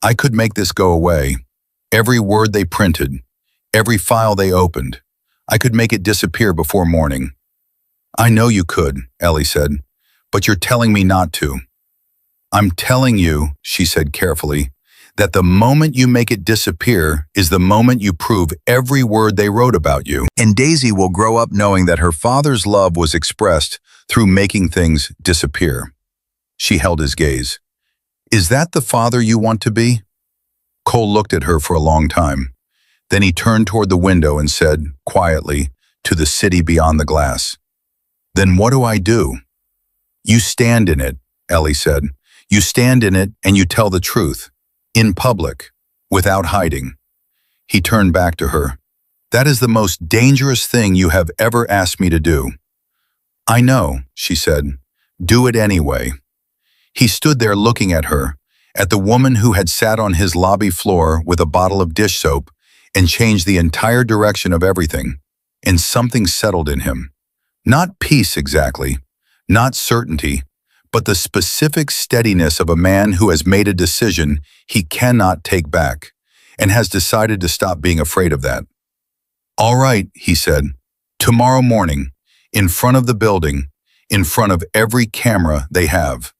I could make this go away. Every word they printed, every file they opened, I could make it disappear before morning. I know you could, Ellie said, but you're telling me not to. I'm telling you, she said carefully, that the moment you make it disappear is the moment you prove every word they wrote about you. And Daisy will grow up knowing that her father's love was expressed through making things disappear. She held his gaze. Is that the father you want to be? Cole looked at her for a long time. Then he turned toward the window and said, quietly, to the city beyond the glass. Then what do I do? You stand in it, Ellie said. You stand in it and you tell the truth. In public, without hiding. He turned back to her. That is the most dangerous thing you have ever asked me to do. I know, she said. Do it anyway. He stood there looking at her, at the woman who had sat on his lobby floor with a bottle of dish soap and changed the entire direction of everything, and something settled in him. Not peace exactly, not certainty, but the specific steadiness of a man who has made a decision he cannot take back, and has decided to stop being afraid of that. All right, he said, tomorrow morning, in front of the building, in front of every camera they have.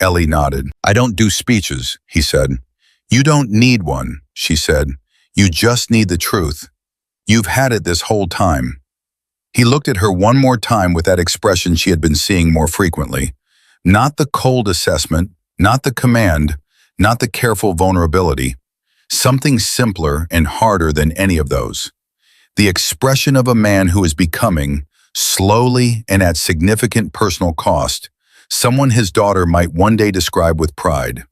Ellie nodded. I don't do speeches, he said. You don't need one, she said. You just need the truth. You've had it this whole time. He looked at her one more time with that expression she had been seeing more frequently. Not the cold assessment, not the command, not the careful vulnerability, Something simpler and harder than any of those. The expression of a man who is becoming, slowly and at significant personal cost, someone his daughter might one day describe with pride.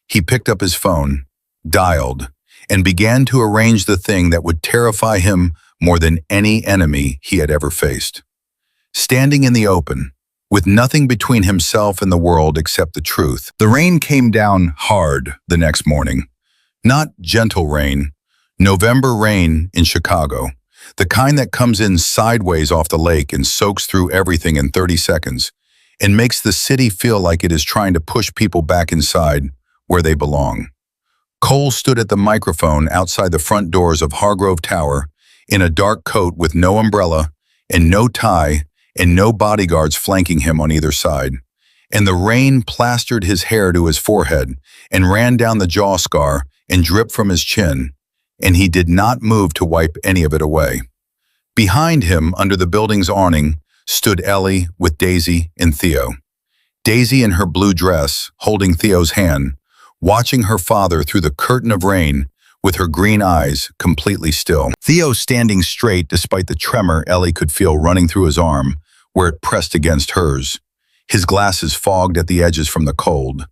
He picked up his phone, dialed, and began to arrange the thing that would terrify him more than any enemy he had ever faced. Standing in the open, with nothing between himself and the world except the truth, the rain came down hard the next morning. Not gentle rain, November rain in Chicago, the kind that comes in sideways off the lake and soaks through everything in 30 seconds and makes the city feel like it is trying to push people back inside where they belong. Cole stood at the microphone outside the front doors of Hargrove Tower in a dark coat with no umbrella and no tie and no bodyguards flanking him on either side. And the rain plastered his hair to his forehead and ran down the jaw scar and dripped from his chin, and he did not move to wipe any of it away. Behind him, under the building's awning, stood Ellie with Daisy and Theo. Daisy in her blue dress, holding Theo's hand, watching her father through the curtain of rain with her green eyes completely still. Theo standing straight despite the tremor Ellie could feel running through his arm where it pressed against hers, his glasses fogged at the edges from the cold,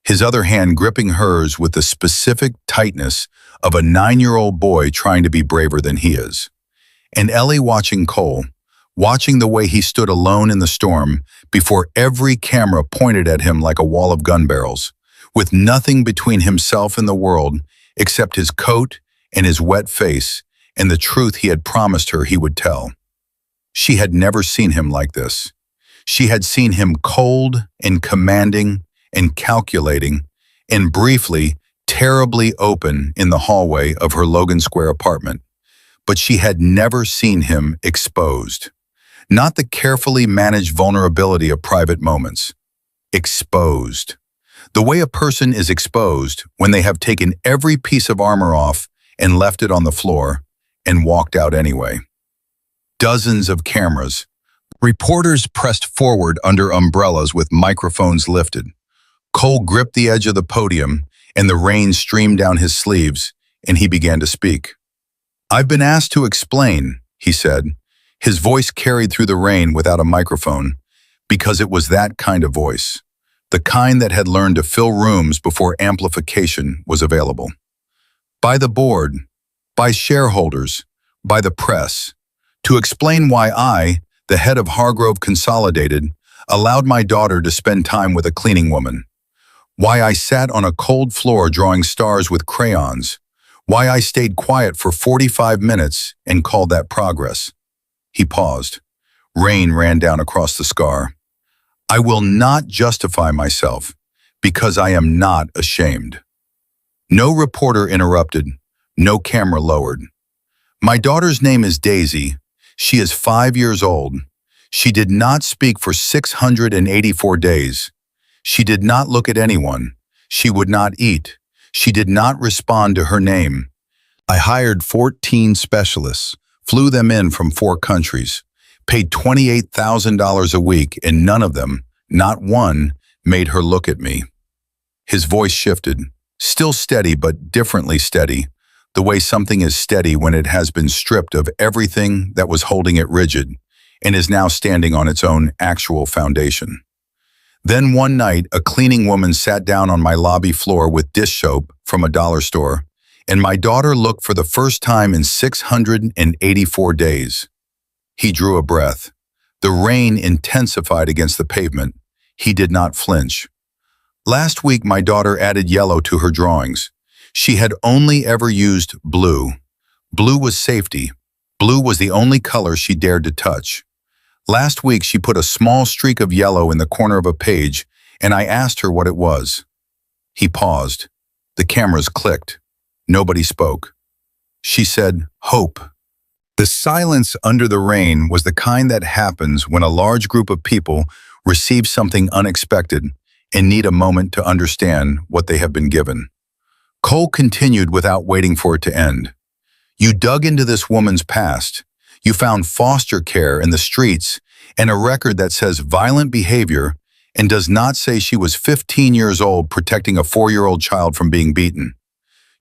his other hand gripping hers with the specific tightness of a 9-year-old boy trying to be braver than he is. And Ellie watching Cole, watching the way he stood alone in the storm before every camera pointed at him like a wall of gun barrels, with nothing between himself and the world except his coat and his wet face and the truth he had promised her he would tell. She had never seen him like this. She had seen him cold and commanding and calculating and briefly, terribly open in the hallway of her Logan Square apartment. But she had never seen him exposed. Not the carefully managed vulnerability of private moments. Exposed. The way a person is exposed when they have taken every piece of armor off and left it on the floor and walked out anyway. Dozens of cameras. Reporters pressed forward under umbrellas with microphones lifted. Cole gripped the edge of the podium and the rain streamed down his sleeves, and he began to speak. "I've been asked to explain," he said. His voice carried through the rain without a microphone, because it was that kind of voice, the kind that had learned to fill rooms before amplification was available. By the board, by shareholders, by the press, to explain why I, the head of Hargrove Consolidated, allowed my daughter to spend time with a cleaning woman. Why I sat on a cold floor drawing stars with crayons. Why I stayed quiet for 45 minutes and called that progress. He paused. Rain ran down across the scar. I will not justify myself because I am not ashamed. No reporter interrupted, no camera lowered. My daughter's name is Daisy. She is 5 years old. She did not speak for 684 days. She did not look at anyone. She would not eat. She did not respond to her name. I hired 14 specialists, flew them in from 4 countries, paid $28,000 a week, and none of them, not one, made her look at me. His voice shifted, still steady but differently steady, the way something is steady when it has been stripped of everything that was holding it rigid and is now standing on its own actual foundation. Then one night, a cleaning woman sat down on my lobby floor with dish soap from a dollar store, and my daughter looked for the first time in 684 days. He drew a breath. The rain intensified against the pavement. He did not flinch. Last week, my daughter added yellow to her drawings. She had only ever used blue. Blue was safety. Blue was the only color she dared to touch. Last week, she put a small streak of yellow in the corner of a page, and I asked her what it was. He paused. The cameras clicked. Nobody spoke. She said, "Hope." The silence under the rain was the kind that happens when a large group of people receive something unexpected and need a moment to understand what they have been given. Cole continued without waiting for it to end. You dug into this woman's past. You found foster care in the streets and a record that says violent behavior and does not say she was 15 years old protecting a 4-year-old child from being beaten.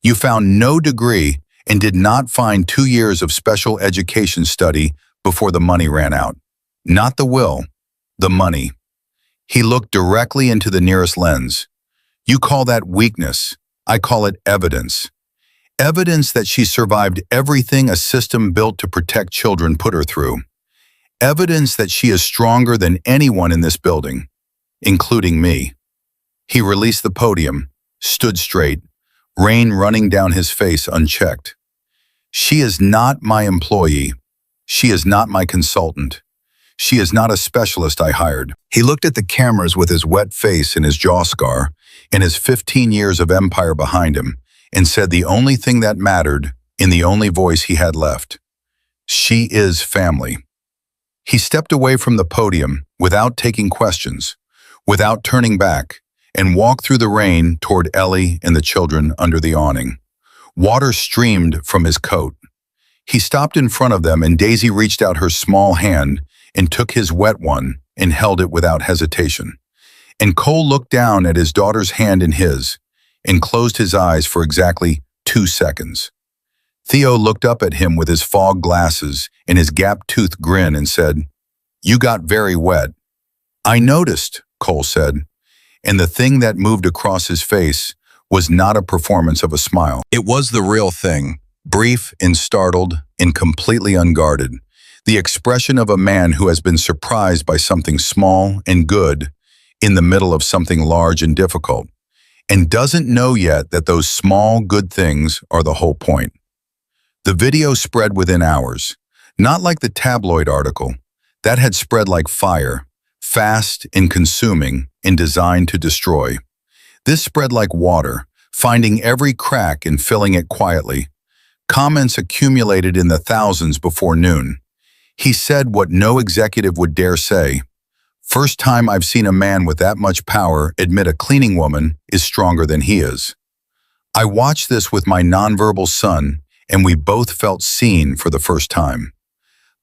You found no degree and did not find 2 years of special education study before the money ran out. Not the will, the money. He looked directly into the nearest lens. You call that weakness. I call it evidence. Evidence that she survived everything a system built to protect children put her through. Evidence that she is stronger than anyone in this building, including me. He released the podium, stood straight, rain running down his face unchecked. She is not my employee. She is not my consultant. She is not a specialist I hired. He looked at the cameras with his wet face and his jaw scar, and his 15 years of empire behind him, and said the only thing that mattered, in the only voice he had left. She is family. He stepped away from the podium without taking questions, without turning back, and walked through the rain toward Ellie and the children under the awning. Water streamed from his coat. He stopped in front of them, and Daisy reached out her small hand and took his wet one and held it without hesitation. And Cole looked down at his daughter's hand in his and closed his eyes for exactly 2 seconds. Theo looked up at him with his fog glasses and his gap-toothed grin and said, "You got very wet." "I noticed," Cole said, and the thing that moved across his face was not a performance of a smile. It was the real thing, brief and startled and completely unguarded, the expression of a man who has been surprised by something small and good in the middle of something large and difficult, and doesn't know yet that those small, good things are the whole point. The video spread within hours, not like the tabloid article. That had spread like fire, fast and consuming and designed to destroy. This spread like water, finding every crack and filling it quietly. Comments accumulated in the thousands before noon. He said what no executive would dare say. "First time I've seen a man with that much power admit a cleaning woman is stronger than he is." I watched this with my nonverbal son, and we both felt seen for the first time.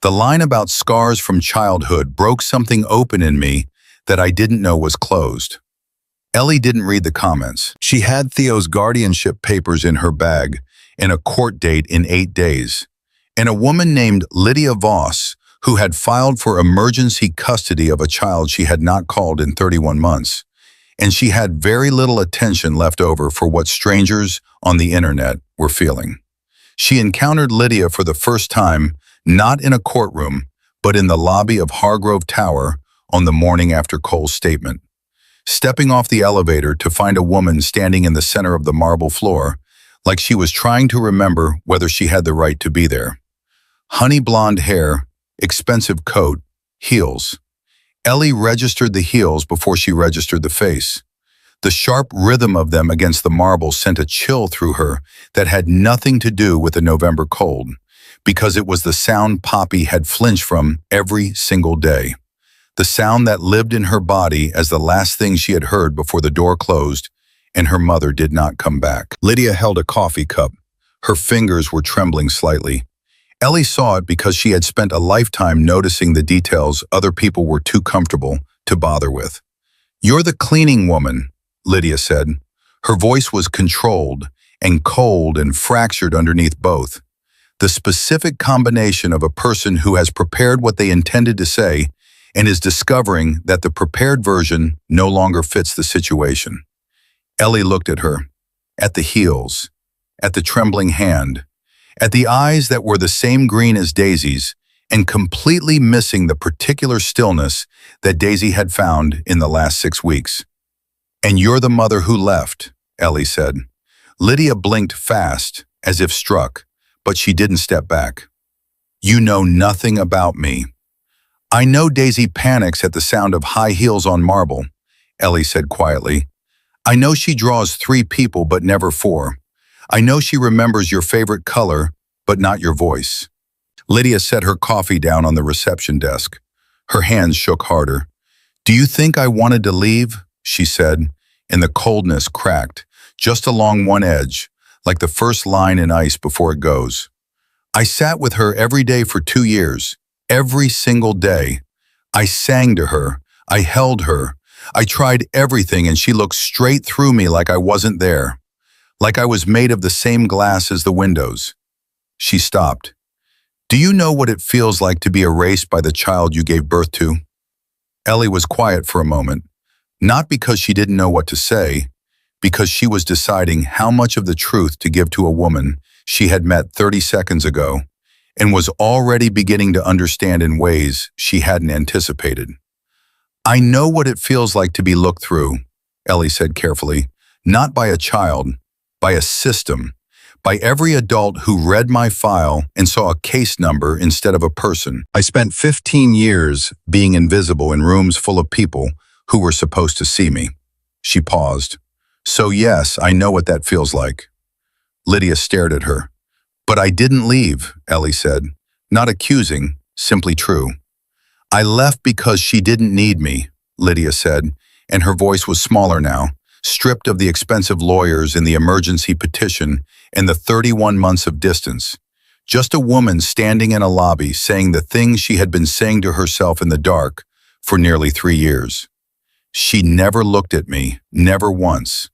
The line about scars from childhood broke something open in me that I didn't know was closed. Ellie didn't read the comments. She had Theo's guardianship papers in her bag and a court date in 8 days. And a woman named Lydia Voss, who had filed for emergency custody of a child she had not called in 31 months. And she had very little attention left over for what strangers on the internet were feeling. She encountered Lydia for the first time, not in a courtroom, but in the lobby of Hargrove Tower on the morning after Cole's statement. Stepping off the elevator to find a woman standing in the center of the marble floor, like she was trying to remember whether she had the right to be there. Honey blonde hair, expensive coat, heels. Ellie registered the heels before she registered the face. The sharp rhythm of them against the marble sent a chill through her that had nothing to do with the November cold, because it was the sound Poppy had flinched from every single day. The sound that lived in her body as the last thing she had heard before the door closed and her mother did not come back. Lydia held a coffee cup. Her fingers were trembling slightly. Ellie saw it because she had spent a lifetime noticing the details other people were too comfortable to bother with. "You're the cleaning woman," Lydia said. Her voice was controlled and cold and fractured underneath both. The specific combination of a person who has prepared what they intended to say and is discovering that the prepared version no longer fits the situation. Ellie looked at her, at the heels, at the trembling hand, at the eyes that were the same green as Daisy's, and completely missing the particular stillness that Daisy had found in the last 6 weeks. "And you're the mother who left," Ellie said. Lydia blinked fast, as if struck, but she didn't step back. "You know nothing about me." "I know Daisy panics at the sound of high heels on marble," Ellie said quietly. "I know she draws 3 people but never 4. I know she remembers your favorite color, but not your voice." Lydia set her coffee down on the reception desk. Her hands shook harder. "Do you think I wanted to leave?" she said, and the coldness cracked, just along one edge, like the first line in ice before it goes. "I sat with her every day for 2 years, every single day. I sang to her, I held her, I tried everything, and she looked straight through me like I wasn't there. like I was made of the same glass as the windows. She stopped. Do you know what it feels like to be erased by the child you gave birth to? Ellie was quiet for a moment, not because she didn't know what to say, because she was deciding how much of the truth to give to a woman she had met 30 seconds ago and was already beginning to understand in ways she hadn't anticipated. I know what it feels like to be looked through, Ellie said carefully, not by a child, by a system, by every adult who read my file and saw a case number instead of a person. I spent 15 years being invisible in rooms full of people who were supposed to see me. She paused. So yes, I know what that feels like. Lydia stared at her. But I didn't leave, Ellie said. Not accusing, simply true. I left because she didn't need me, Lydia said, and her voice was smaller now, stripped of the expensive lawyers and the emergency petition and the 31 months of distance. Just a woman standing in a lobby saying the things she had been saying to herself in the dark for nearly 3 years. She never looked at me, never once.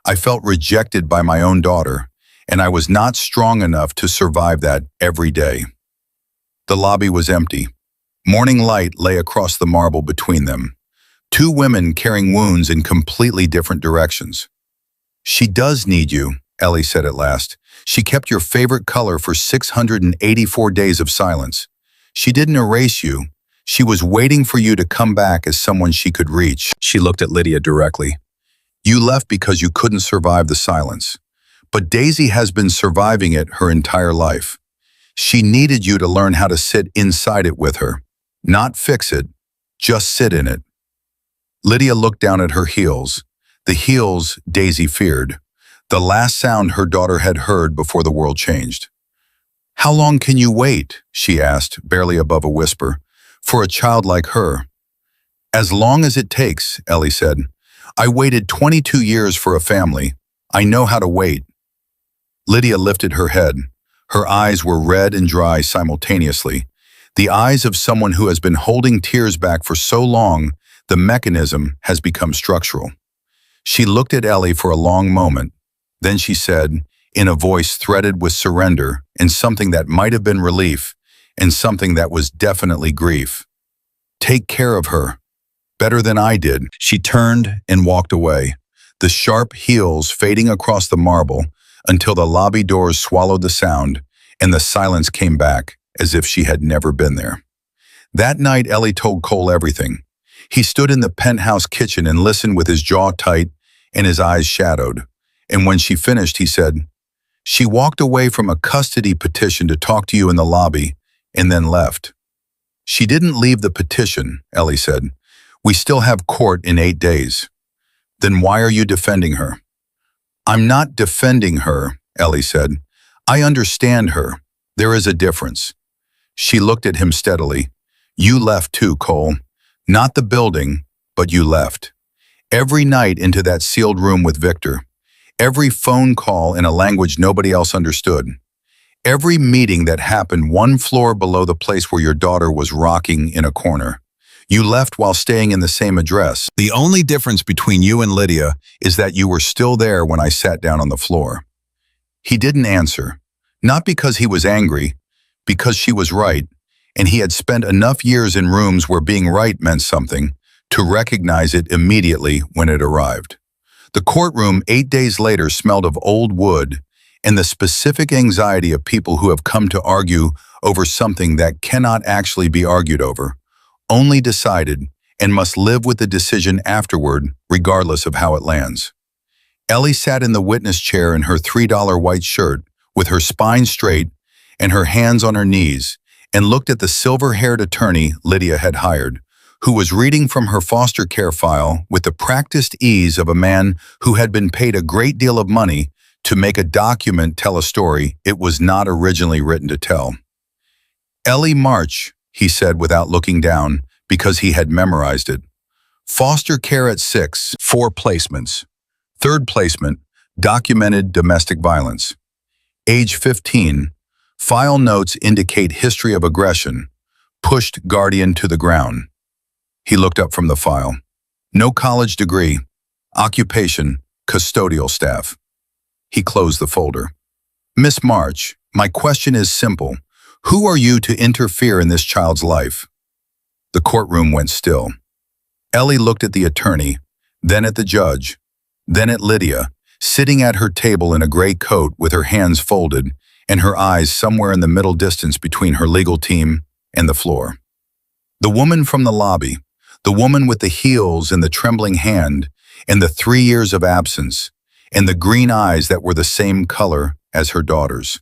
I felt rejected by my own daughter, and I was not strong enough to survive that every day. The lobby was empty. Morning light lay across the marble between them. 2 women carrying wounds in completely different directions. She does need you, Ellie said at last. She kept your favorite color for 684 days of silence. She didn't erase you. She was waiting for you to come back as someone she could reach. She looked at Lydia directly. You left because you couldn't survive the silence. But Daisy has been surviving it her entire life. She needed you to learn how to sit inside it with her. Not fix it, just sit in it. Lydia looked down at her heels, the heels Daisy feared, the last sound her daughter had heard before the world changed. How long can you wait, she asked, barely above a whisper, for a child like her? As long as it takes, Ellie said. I waited 22 years for a family. I know how to wait. Lydia lifted her head. Her eyes were red and dry simultaneously, the eyes of someone who has been holding tears back for so long the mechanism has become structural. She looked at Ellie for a long moment. Then she said, in a voice threaded with surrender and something that might have been relief and something that was definitely grief. Take care of her, better than I did. She turned and walked away, the sharp heels fading across the marble until the lobby doors swallowed the sound and the silence came back as if she had never been there. That night, Ellie told Cole everything. He stood in the penthouse kitchen and listened with his jaw tight and his eyes shadowed. And when she finished, he said, she walked away from a custody petition to talk to you in the lobby and then left. She didn't leave the petition, Ellie said. We still have court in 8 days. Then why are you defending her? I'm not defending her, Ellie said. I understand her. There is a difference. She looked at him steadily. You left too, Cole. Not the building, but you left. Every night into that sealed room with Victor. Every phone call in a language nobody else understood. Every meeting that happened 1 floor below the place where your daughter was rocking in a corner. You left while staying in the same address. The only difference between you and Lydia is that you were still there when I sat down on the floor. He didn't answer, not because he was angry, because she was right, and he had spent enough years in rooms where being right meant something to recognize it immediately when it arrived. The courtroom 8 days later smelled of old wood and the specific anxiety of people who have come to argue over something that cannot actually be argued over, only decided, and must live with the decision afterward, regardless of how it lands. Ellie sat in the witness chair in her $3 white shirt, with her spine straight and her hands on her knees, and looked at the silver-haired attorney Lydia had hired, who was reading from her foster care file with the practiced ease of a man who had been paid a great deal of money to make a document tell a story it was not originally written to tell. Ellie March, he said without looking down, because he had memorized it. Foster care at 6, 4 placements. 3rd placement, documented domestic violence. Age 15, file notes indicate history of aggression, pushed guardian to the ground. He looked up from the file. No college degree, occupation, custodial staff. He closed the folder. Miss March, my question is simple. Who are you to interfere in this child's life? The courtroom went still. Ellie looked at the attorney, then at the judge, then at Lydia, sitting at her table in a gray coat with her hands folded and her eyes somewhere in the middle distance between her legal team and the floor. The woman from the lobby, the woman with the heels and the trembling hand and the 3 years of absence and the green eyes that were the same color as her daughter's.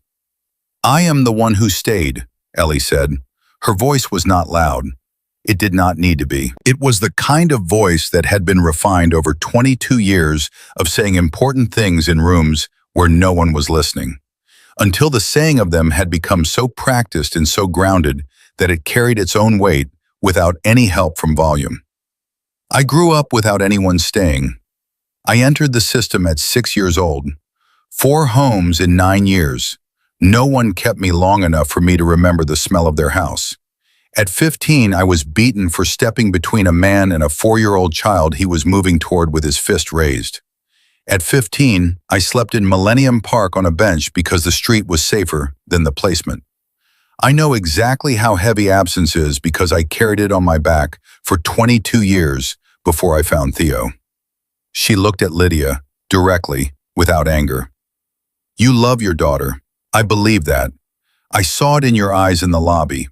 I am the one who stayed, Ellie said. Her voice was not loud. It did not need to be. It was the kind of voice that had been refined over 22 years of saying important things in rooms where no one was listening, until the saying of them had become so practiced and so grounded that it carried its own weight without any help from volume. I grew up without anyone staying. I entered the system at 6 years old. 4 homes in 9 years. No one kept me long enough for me to remember the smell of their house. At 15, I was beaten for stepping between a man and a 4-year-old child he was moving toward with his fist raised. At 15, I slept in Millennium Park on a bench because the street was safer than the placement. I know exactly how heavy absence is because I carried it on my back for 22 years before I found Theo. She looked at Lydia, directly, without anger. You love your daughter. I believe that. I saw it in your eyes in the lobby.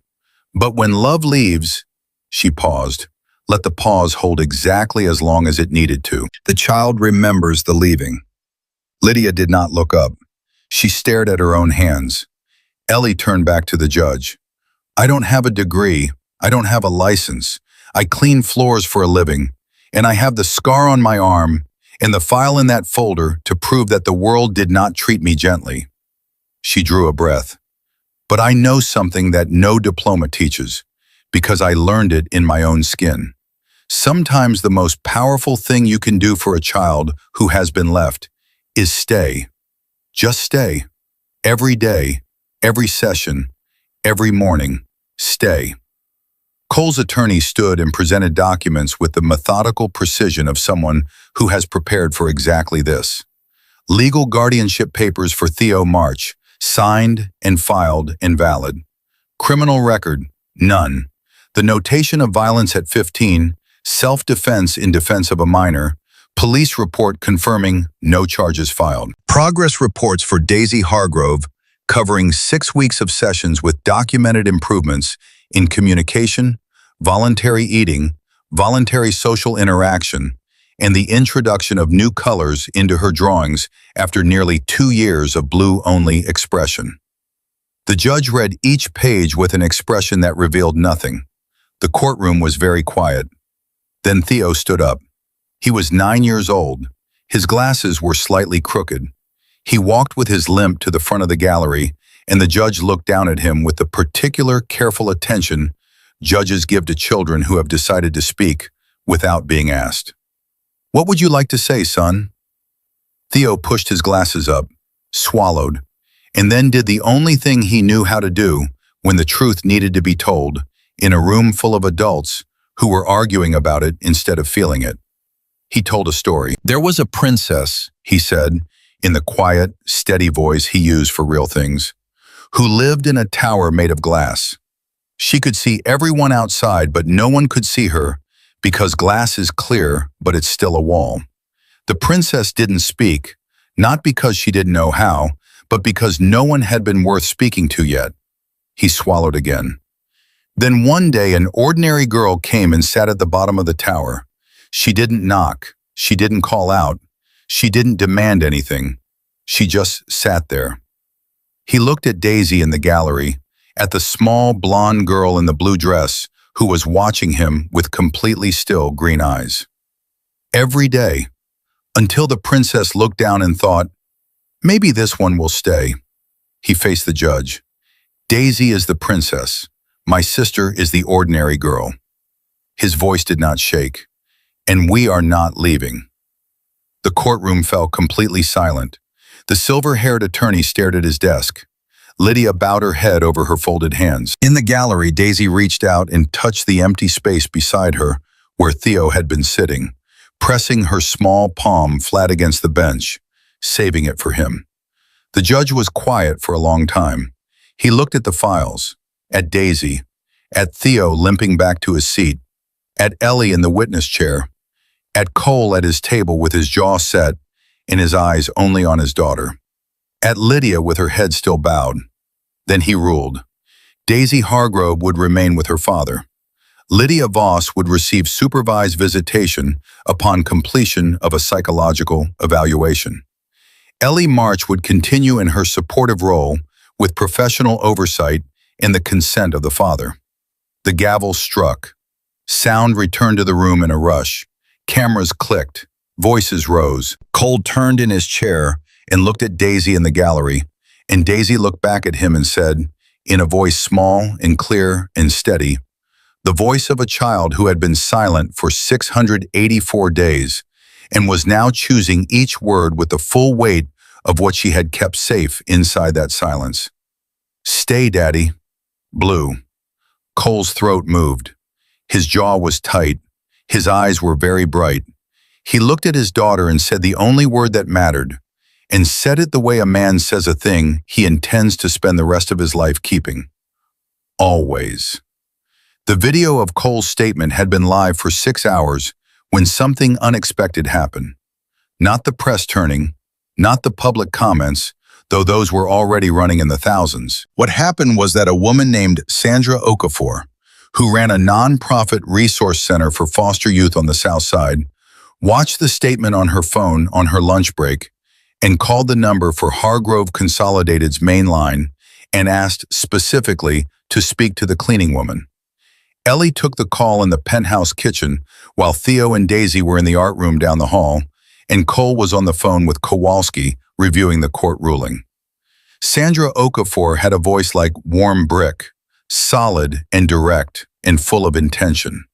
But when love leaves, she paused. Let the pause hold exactly as long as it needed to. The child remembers the leaving. Lydia did not look up. She stared at her own hands. Ellie turned back to the judge. I don't have a degree. I don't have a license. I clean floors for a living. And I have the scar on my arm and the file in that folder to prove that the world did not treat me gently. She drew a breath. But I know something that no diploma teaches, because I learned it in my own skin. Sometimes the most powerful thing you can do for a child who has been left is stay. Just stay. Every day, every session, every morning, stay. Cole's attorney stood and presented documents with the methodical precision of someone who has prepared for exactly this. Legal guardianship papers for Theo March, signed and filed and valid. Criminal record, none. The notation of violence at 15, self-defense in defense of a minor, police report confirming no charges filed. Progress reports for Daisy Hargrove, covering 6 weeks of sessions with documented improvements in communication, voluntary eating, voluntary social interaction, and the introduction of new colors into her drawings after nearly 2 years of blue-only expression. The judge read each page with an expression that revealed nothing. The courtroom was very quiet. Then Theo stood up. He was 9 years old. His glasses were slightly crooked. He walked with his limp to the front of the gallery, and the judge looked down at him with the particular careful attention judges give to children who have decided to speak without being asked. What would you like to say, son? Theo pushed his glasses up, swallowed, and then did the only thing he knew how to do when the truth needed to be told in a room full of adults who were arguing about it instead of feeling it. He told a story. There was a princess, he said, in the quiet, steady voice he used for real things, who lived in a tower made of glass. She could see everyone outside, but no one could see her, because glass is clear, but it's still a wall. The princess didn't speak, not because she didn't know how, but because no one had been worth speaking to yet. He swallowed again. Then one day an ordinary girl came and sat at the bottom of the tower. She didn't knock, she didn't call out, she didn't demand anything. She just sat there. He looked at Daisy in the gallery, at the small blonde girl in the blue dress, who was watching him with completely still green eyes. Every day, until the princess looked down and thought, maybe this one will stay. He faced the judge. Daisy is the princess. My sister is the ordinary girl. His voice did not shake. And we are not leaving. The courtroom fell completely silent. The silver-haired attorney stared at his desk. Lydia bowed her head over her folded hands. In the gallery, Daisy reached out and touched the empty space beside her, where Theo had been sitting, pressing her small palm flat against the bench. saving it for him. The judge was quiet for a long time. He looked at the files, at Daisy, at Theo limping back to his seat, at Ellie in the witness chair, at Cole at his table with his jaw set and his eyes only on his daughter, at Lydia with her head still bowed. Then he ruled. Daisy Hargrove would remain with her father. Lydia Voss would receive supervised visitation upon completion of a psychological evaluation. Ellie March would continue in her supportive role with professional oversight and the consent of the father. The gavel struck. Sound returned to the room in a rush. Cameras clicked. Voices rose. Cole turned in his chair and looked at Daisy in the gallery, and Daisy looked back at him and said, in a voice small and clear and steady, the voice of a child who had been silent for 684 days and was now choosing each word with the full weight of what she had kept safe inside that silence. "Stay, Daddy." Blue. Cole's throat moved. His jaw was tight. His eyes were very bright. He looked at his daughter and said the only word that mattered, and said it the way a man says a thing he intends to spend the rest of his life keeping. Always. The video of Cole's statement had been live for 6 hours when something unexpected happened. Not the press turning, not the public comments, though those were already running in the thousands. What happened was that a woman named Sandra Okafor, who ran a non-profit resource center for foster youth on the South Side, watched the statement on her phone on her lunch break and called the number for Hargrove Consolidated's main line and asked specifically to speak to the cleaning woman. Ellie took the call in the penthouse kitchen while Theo and Daisy were in the art room down the hall, and Cole was on the phone with Kowalski reviewing the court ruling. Sandra Okafor had a voice like warm brick, solid and direct and full of intention.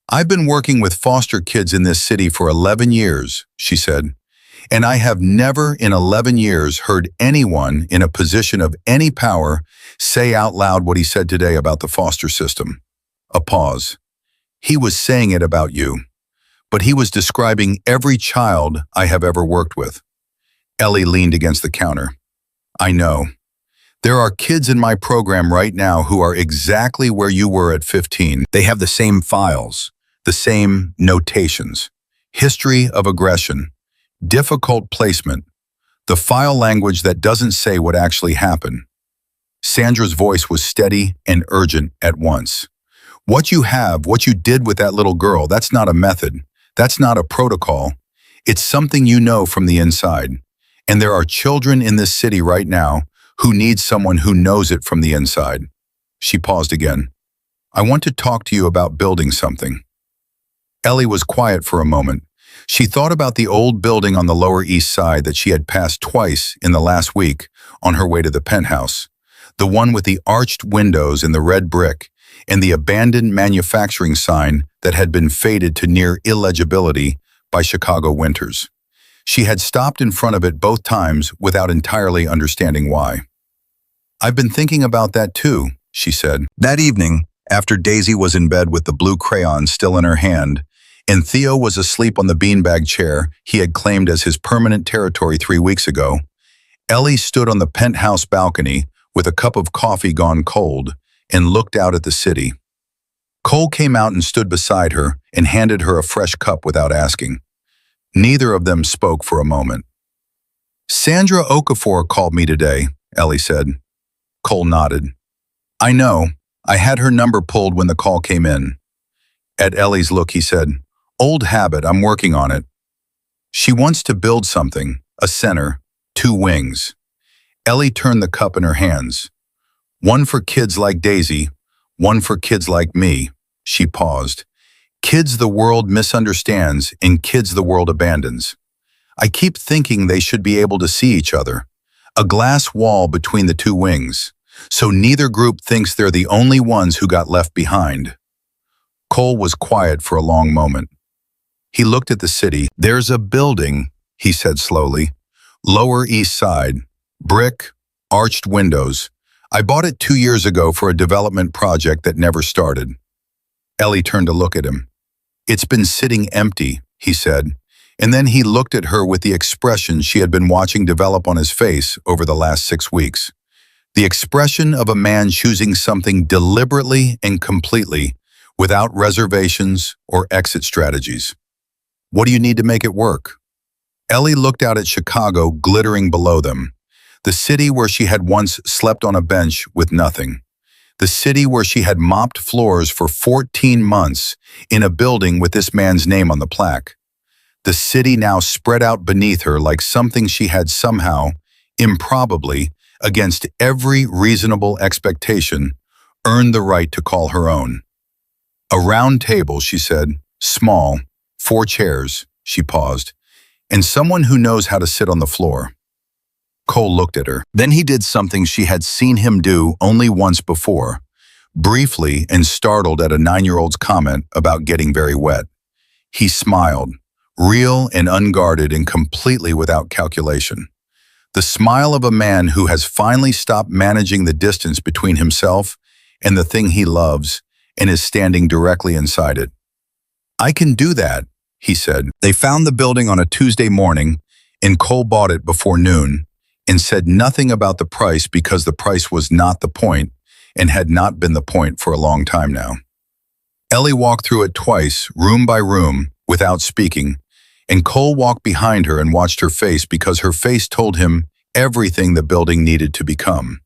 "I've been working with foster kids in this city for 11 years, she said, and I have never in 11 years heard anyone in a position of any power say out loud what he said today about the foster system." A pause. "He was saying it about you, but he was describing every child I have ever worked with." Ellie leaned against the counter. "I know. There are kids in my program right now who are exactly where you were at 15. They have the same files, the same notations, history of aggression, difficult placement, the file language that doesn't say what actually happened." Sandra's voice was steady and urgent at once. "What you have, what you did with that little girl, that's not a method. That's not a protocol. It's something you know from the inside. And there are children in this city right now who need someone who knows it from the inside." She paused again. "I want to talk to you about building something." Ellie was quiet for a moment. She thought about the old building on the Lower East Side that she had passed twice in the last week on her way to the penthouse. The one with the arched windows and the red brick, and the abandoned manufacturing sign that had been faded to near illegibility by Chicago winters. She had stopped in front of it both times without entirely understanding why. "I've been thinking about that too," she said. That evening, after Daisy was in bed with the blue crayon still in her hand, and Theo was asleep on the beanbag chair he had claimed as his permanent territory 3 weeks ago, Ellie stood on the penthouse balcony with a cup of coffee gone cold and looked out at the city. Cole came out and stood beside her and handed her a fresh cup without asking. Neither of them spoke for a moment. "Sandra Okafor called me today," Ellie said. Cole nodded. "I know. I had her number pulled when the call came in." At Ellie's look, he said, "Old habit, I'm working on it." "She wants to build something, a center, 2 wings." Ellie turned the cup in her hands. "One for kids like Daisy, one for kids like me." She paused. "Kids the world misunderstands and kids the world abandons. I keep thinking they should be able to see each other. A glass wall between the 2 wings, so neither group thinks they're the only ones who got left behind." Cole was quiet for a long moment. He looked at the city. "There's a building," he said slowly. "Lower East Side. Brick, arched windows. I bought it 2 years ago for a development project that never started." Ellie turned to look at him. "It's been sitting empty," he said. And then he looked at her with the expression she had been watching develop on his face over the last 6 weeks. The expression of a man choosing something deliberately and completely, without reservations or exit strategies. What do you need to make it work? Ellie looked out at Chicago glittering below them, the city where she had once slept on a bench with nothing, the city where she had mopped floors for 14 months in a building with this man's name on the plaque. The city now spread out beneath her like something she had somehow, improbably, against every reasonable expectation, earned the right to call her own. A round table, she said, small, 4 chairs, she paused, and someone who knows how to sit on the floor. Cole looked at her. Then he did something she had seen him do only once before, briefly and startled at a 9-year-old's comment about getting very wet. He smiled, real and unguarded and completely without calculation. The smile of a man who has finally stopped managing the distance between himself and the thing he loves and is standing directly inside it. "I can do that," he said. They found the building on a Tuesday morning, and Cole bought it before noon and said nothing about the price because the price was not the point and had not been the point for a long time now. Ellie walked through it twice, room by room, without speaking, and Cole walked behind her and watched her face because her face told him everything the building needed to become.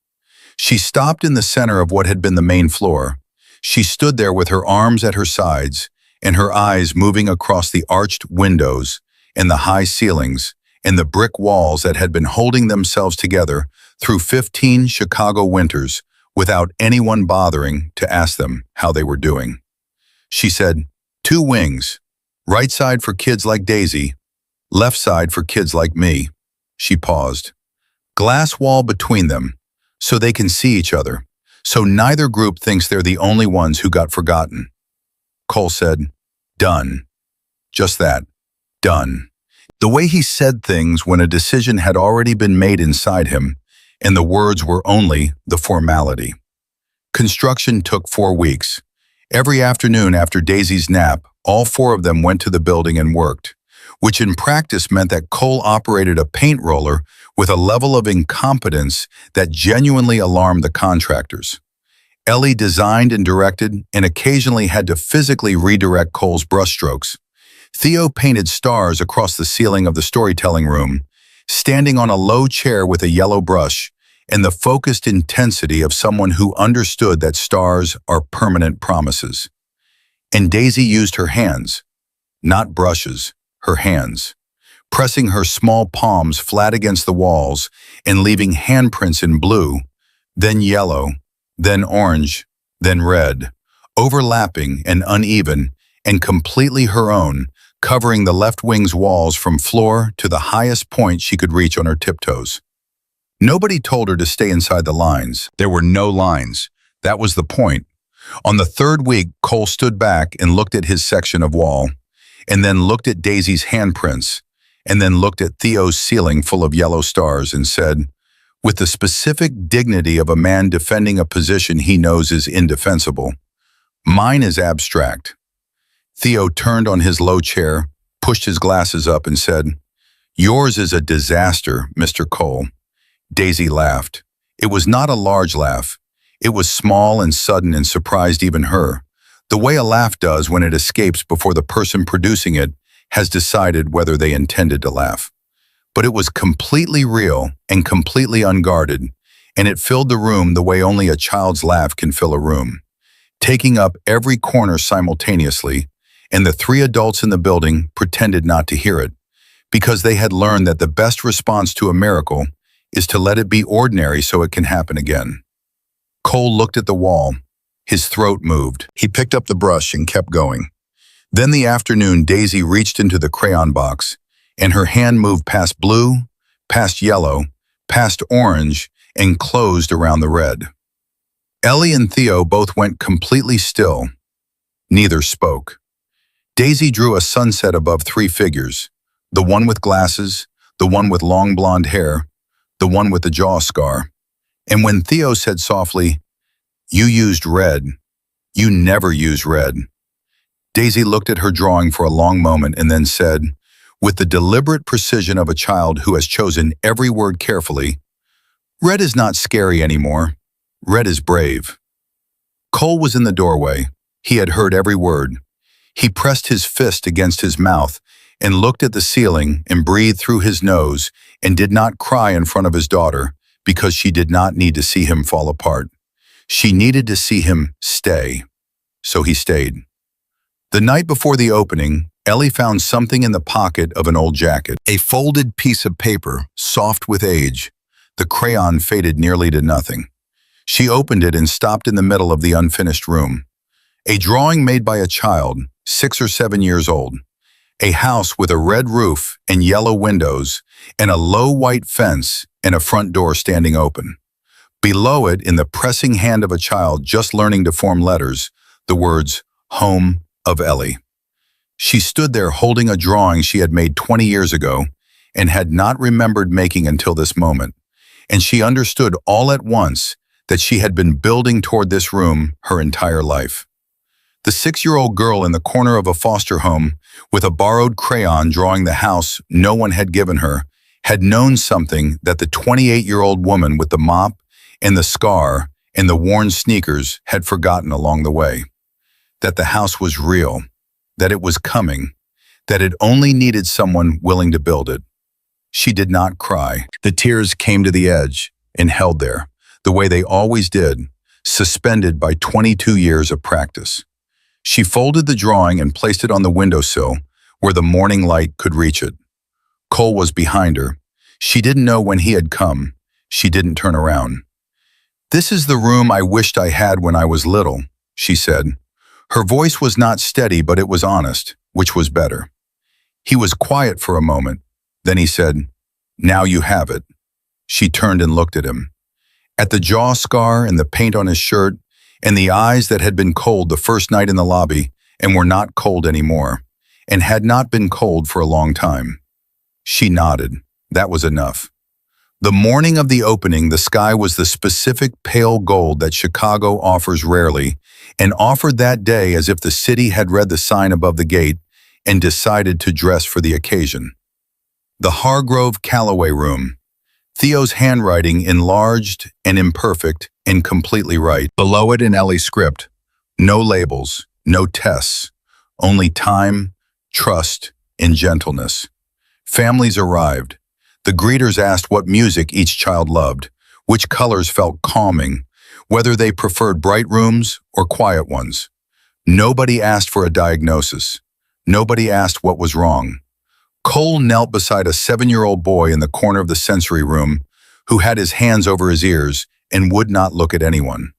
She stopped in the center of what had been the main floor. She stood there with her arms at her sides and her eyes moving across the arched windows and the high ceilings and the brick walls that had been holding themselves together through 15 Chicago winters without anyone bothering to ask them how they were doing. She said, 2 wings, right side for kids like Daisy, left side for kids like me. She paused. Glass wall between them, so they can see each other, so neither group thinks they're the only ones who got forgotten. Cole said, done. Just that, done. The way he said things when a decision had already been made inside him, and the words were only the formality. Construction took 4 weeks. Every afternoon after Daisy's nap, all 4 of them went to the building and worked, which in practice meant that Cole operated a paint roller with a level of incompetence that genuinely alarmed the contractors. Ellie designed and directed and occasionally had to physically redirect Cole's brushstrokes. Theo painted stars across the ceiling of the storytelling room, standing on a low chair with a yellow brush and the focused intensity of someone who understood that stars are permanent promises. And Daisy used her hands, not brushes, her hands, pressing her small palms flat against the walls and leaving handprints in blue, then yellow, then orange, then red, overlapping and uneven and completely her own, covering the left wing's walls from floor to the highest point she could reach on her tiptoes. Nobody told her to stay inside the lines. There were no lines. That was the point. On the 3rd week, Cole stood back and looked at his section of wall, and then looked at Daisy's handprints, and then looked at Theo's ceiling full of yellow stars and said, with the specific dignity of a man defending a position he knows is indefensible, "Mine is abstract." Theo turned on his low chair, pushed his glasses up and said, "Yours is a disaster, Mr. Cole." Daisy laughed. It was not a large laugh. It was small and sudden and surprised even her, the way a laugh does when it escapes before the person producing it has decided whether they intended to laugh. But it was completely real and completely unguarded, and it filled the room the way only a child's laugh can fill a room, taking up every corner simultaneously, and the 3 adults in the building pretended not to hear it, because they had learned that the best response to a miracle is to let it be ordinary so it can happen again. Cole looked at the wall. His throat moved. He picked up the brush and kept going. Then the afternoon, Daisy reached into the crayon box, and her hand moved past blue, past yellow, past orange, and closed around the red. Ellie and Theo both went completely still. Neither spoke. Daisy drew a sunset above 3 figures, the one with glasses, the one with long blonde hair, the one with the jaw scar. And when Theo said softly, "You used red. You never use red," Daisy looked at her drawing for a long moment and then said, with the deliberate precision of a child who has chosen every word carefully. Red is not scary anymore. Red is brave. Cole was in the doorway. He had heard every word. He pressed his fist against his mouth and looked at the ceiling and breathed through his nose and did not cry in front of his daughter because she did not need to see him fall apart. She needed to see him stay. So he stayed. The night before the opening, Ellie found something in the pocket of an old jacket. A folded piece of paper, soft with age. The crayon faded nearly to nothing. She opened it and stopped in the middle of the unfinished room. A drawing made by a child, 6 or 7 years old. A house with a red roof and yellow windows, and a low white fence and a front door standing open. Below it, in the pressing hand of a child just learning to form letters, the words, "Home of Ellie." She stood there holding a drawing she had made 20 years ago and had not remembered making until this moment, and she understood all at once that she had been building toward this room her entire life. The 6-year-old girl in the corner of a foster home with a borrowed crayon drawing the house no one had given her had known something that the 28-year-old woman with the mop and the scar and the worn sneakers had forgotten along the way. That the house was real, that it was coming, that it only needed someone willing to build it. She did not cry. The tears came to the edge and held there, the way they always did, suspended by 22 years of practice. She folded the drawing and placed it on the windowsill where the morning light could reach it. Cole was behind her. She didn't know when he had come. She didn't turn around. "This is the room I wished I had when I was little," she said. Her voice was not steady, but it was honest, which was better. He was quiet for a moment. Then he said, "Now you have it." She turned and looked at him. At the jaw scar and the paint on his shirt, and the eyes that had been cold the first night in the lobby and were not cold anymore, and had not been cold for a long time. She nodded. That was enough. The morning of the opening, the sky was the specific pale gold that Chicago offers rarely, and offered that day as if the city had read the sign above the gate and decided to dress for the occasion. The Hargrove Calloway room. Theo's handwriting enlarged and imperfect and completely right. Below it in Ellie's script, no labels, no tests, only time, trust, and gentleness. Families arrived. The greeters asked what music each child loved, which colors felt calming, whether they preferred bright rooms or quiet ones. Nobody asked for a diagnosis. Nobody asked what was wrong. Cole knelt beside a 7-year-old boy in the corner of the sensory room who had his hands over his ears and would not look at anyone.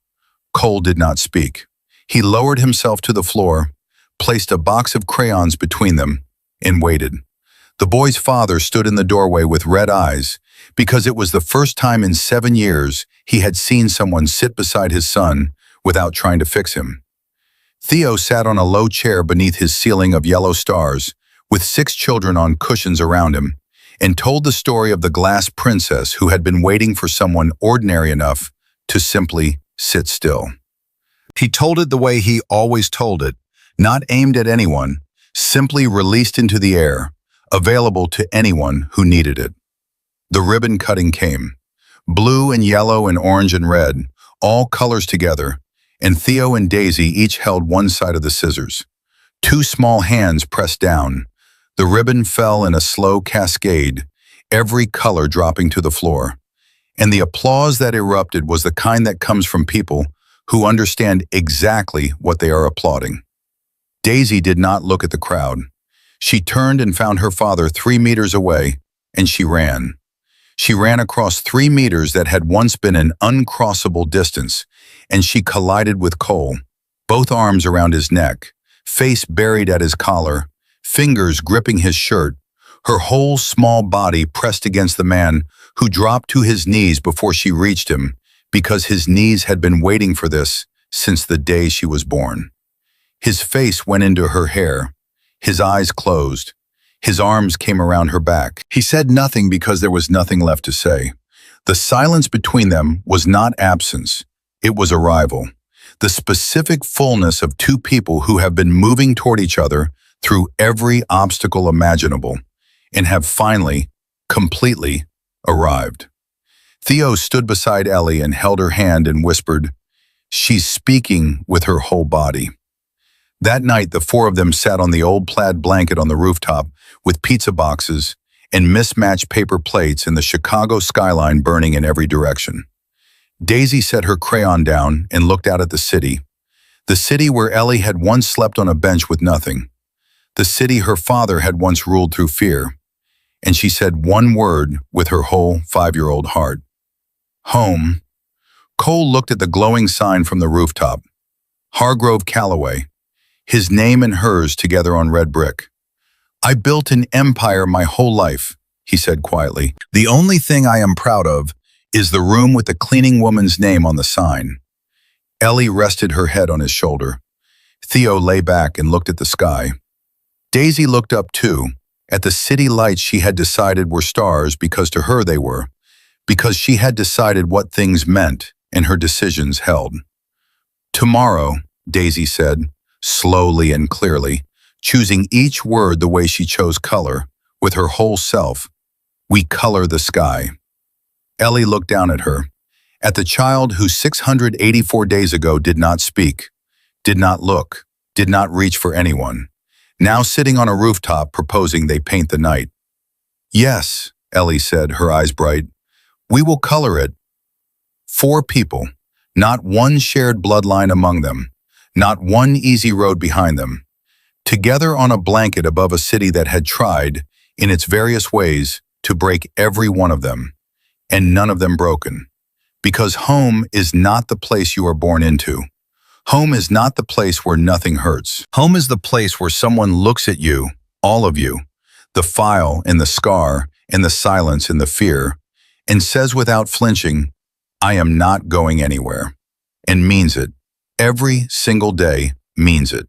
Cole did not speak. He lowered himself to the floor, placed a box of crayons between them, and waited. The boy's father stood in the doorway with red eyes because it was the first time in 7 years he had seen someone sit beside his son without trying to fix him. Theo sat on a low chair beneath his ceiling of yellow stars, with 6 children on cushions around him, and told the story of the glass princess who had been waiting for someone ordinary enough to simply sit still. He told it the way he always told it, not aimed at anyone, simply released into the air, available to anyone who needed it. The ribbon cutting came. Blue and yellow and orange and red, all colors together, and Theo and Daisy each held one side of the scissors. 2 small hands pressed down. The ribbon fell in a slow cascade, every color dropping to the floor. And the applause that erupted was the kind that comes from people who understand exactly what they are applauding. Daisy did not look at the crowd. She turned and found her father 3 meters away, and she ran. She ran across 3 meters that had once been an uncrossable distance, and she collided with Cole, both arms around his neck, face buried at his collar, fingers gripping his shirt, her whole small body pressed against the man who dropped to his knees before she reached him because his knees had been waiting for this since the day she was born. His face went into her hair. His eyes closed. His arms came around her back. He said nothing because there was nothing left to say. The silence between them was not absence. It was arrival. The specific fullness of 2 people who have been moving toward each other through every obstacle imaginable. and have finally, completely, arrived. Theo stood beside Ellie and held her hand and whispered, "She's speaking with her whole body." That night, the four of them sat on the old plaid blanket on the rooftop with pizza boxes and mismatched paper plates and the Chicago skyline burning in every direction. Daisy set her crayon down and looked out at the city where Ellie had once slept on a bench with nothing, the city her father had once ruled through fear, and she said one word with her whole 5-year-old heart. Home. Cole looked at the glowing sign from the rooftop. Hargrove Calloway, his name and hers together on red brick. "I built an empire my whole life," he said quietly. "The only thing I am proud of is the room with the cleaning woman's name on the sign." Ellie rested her head on his shoulder. Theo lay back and looked at the sky. Daisy looked up too, at the city lights she had decided were stars because to her they were, because she had decided what things meant and her decisions held. "Tomorrow," Daisy said, slowly and clearly, choosing each word the way she chose color, with her whole self, "we color the sky." Ellie looked down at her, at the child who 684 days ago did not speak, did not look, did not reach for anyone, now sitting on a rooftop proposing they paint the night. "Yes," Ellie said, her eyes bright, "we will color it." 4 people, not one shared bloodline among them, not one easy road behind them, together on a blanket above a city that had tried, in its various ways, to break every one of them, and none of them broken. Because home is not the place you are born into. Home is not the place where nothing hurts. Home is the place where someone looks at you, all of you, the file and the scar and the silence and the fear, and says without flinching, "I am not going anywhere," and means it. Every single day means it.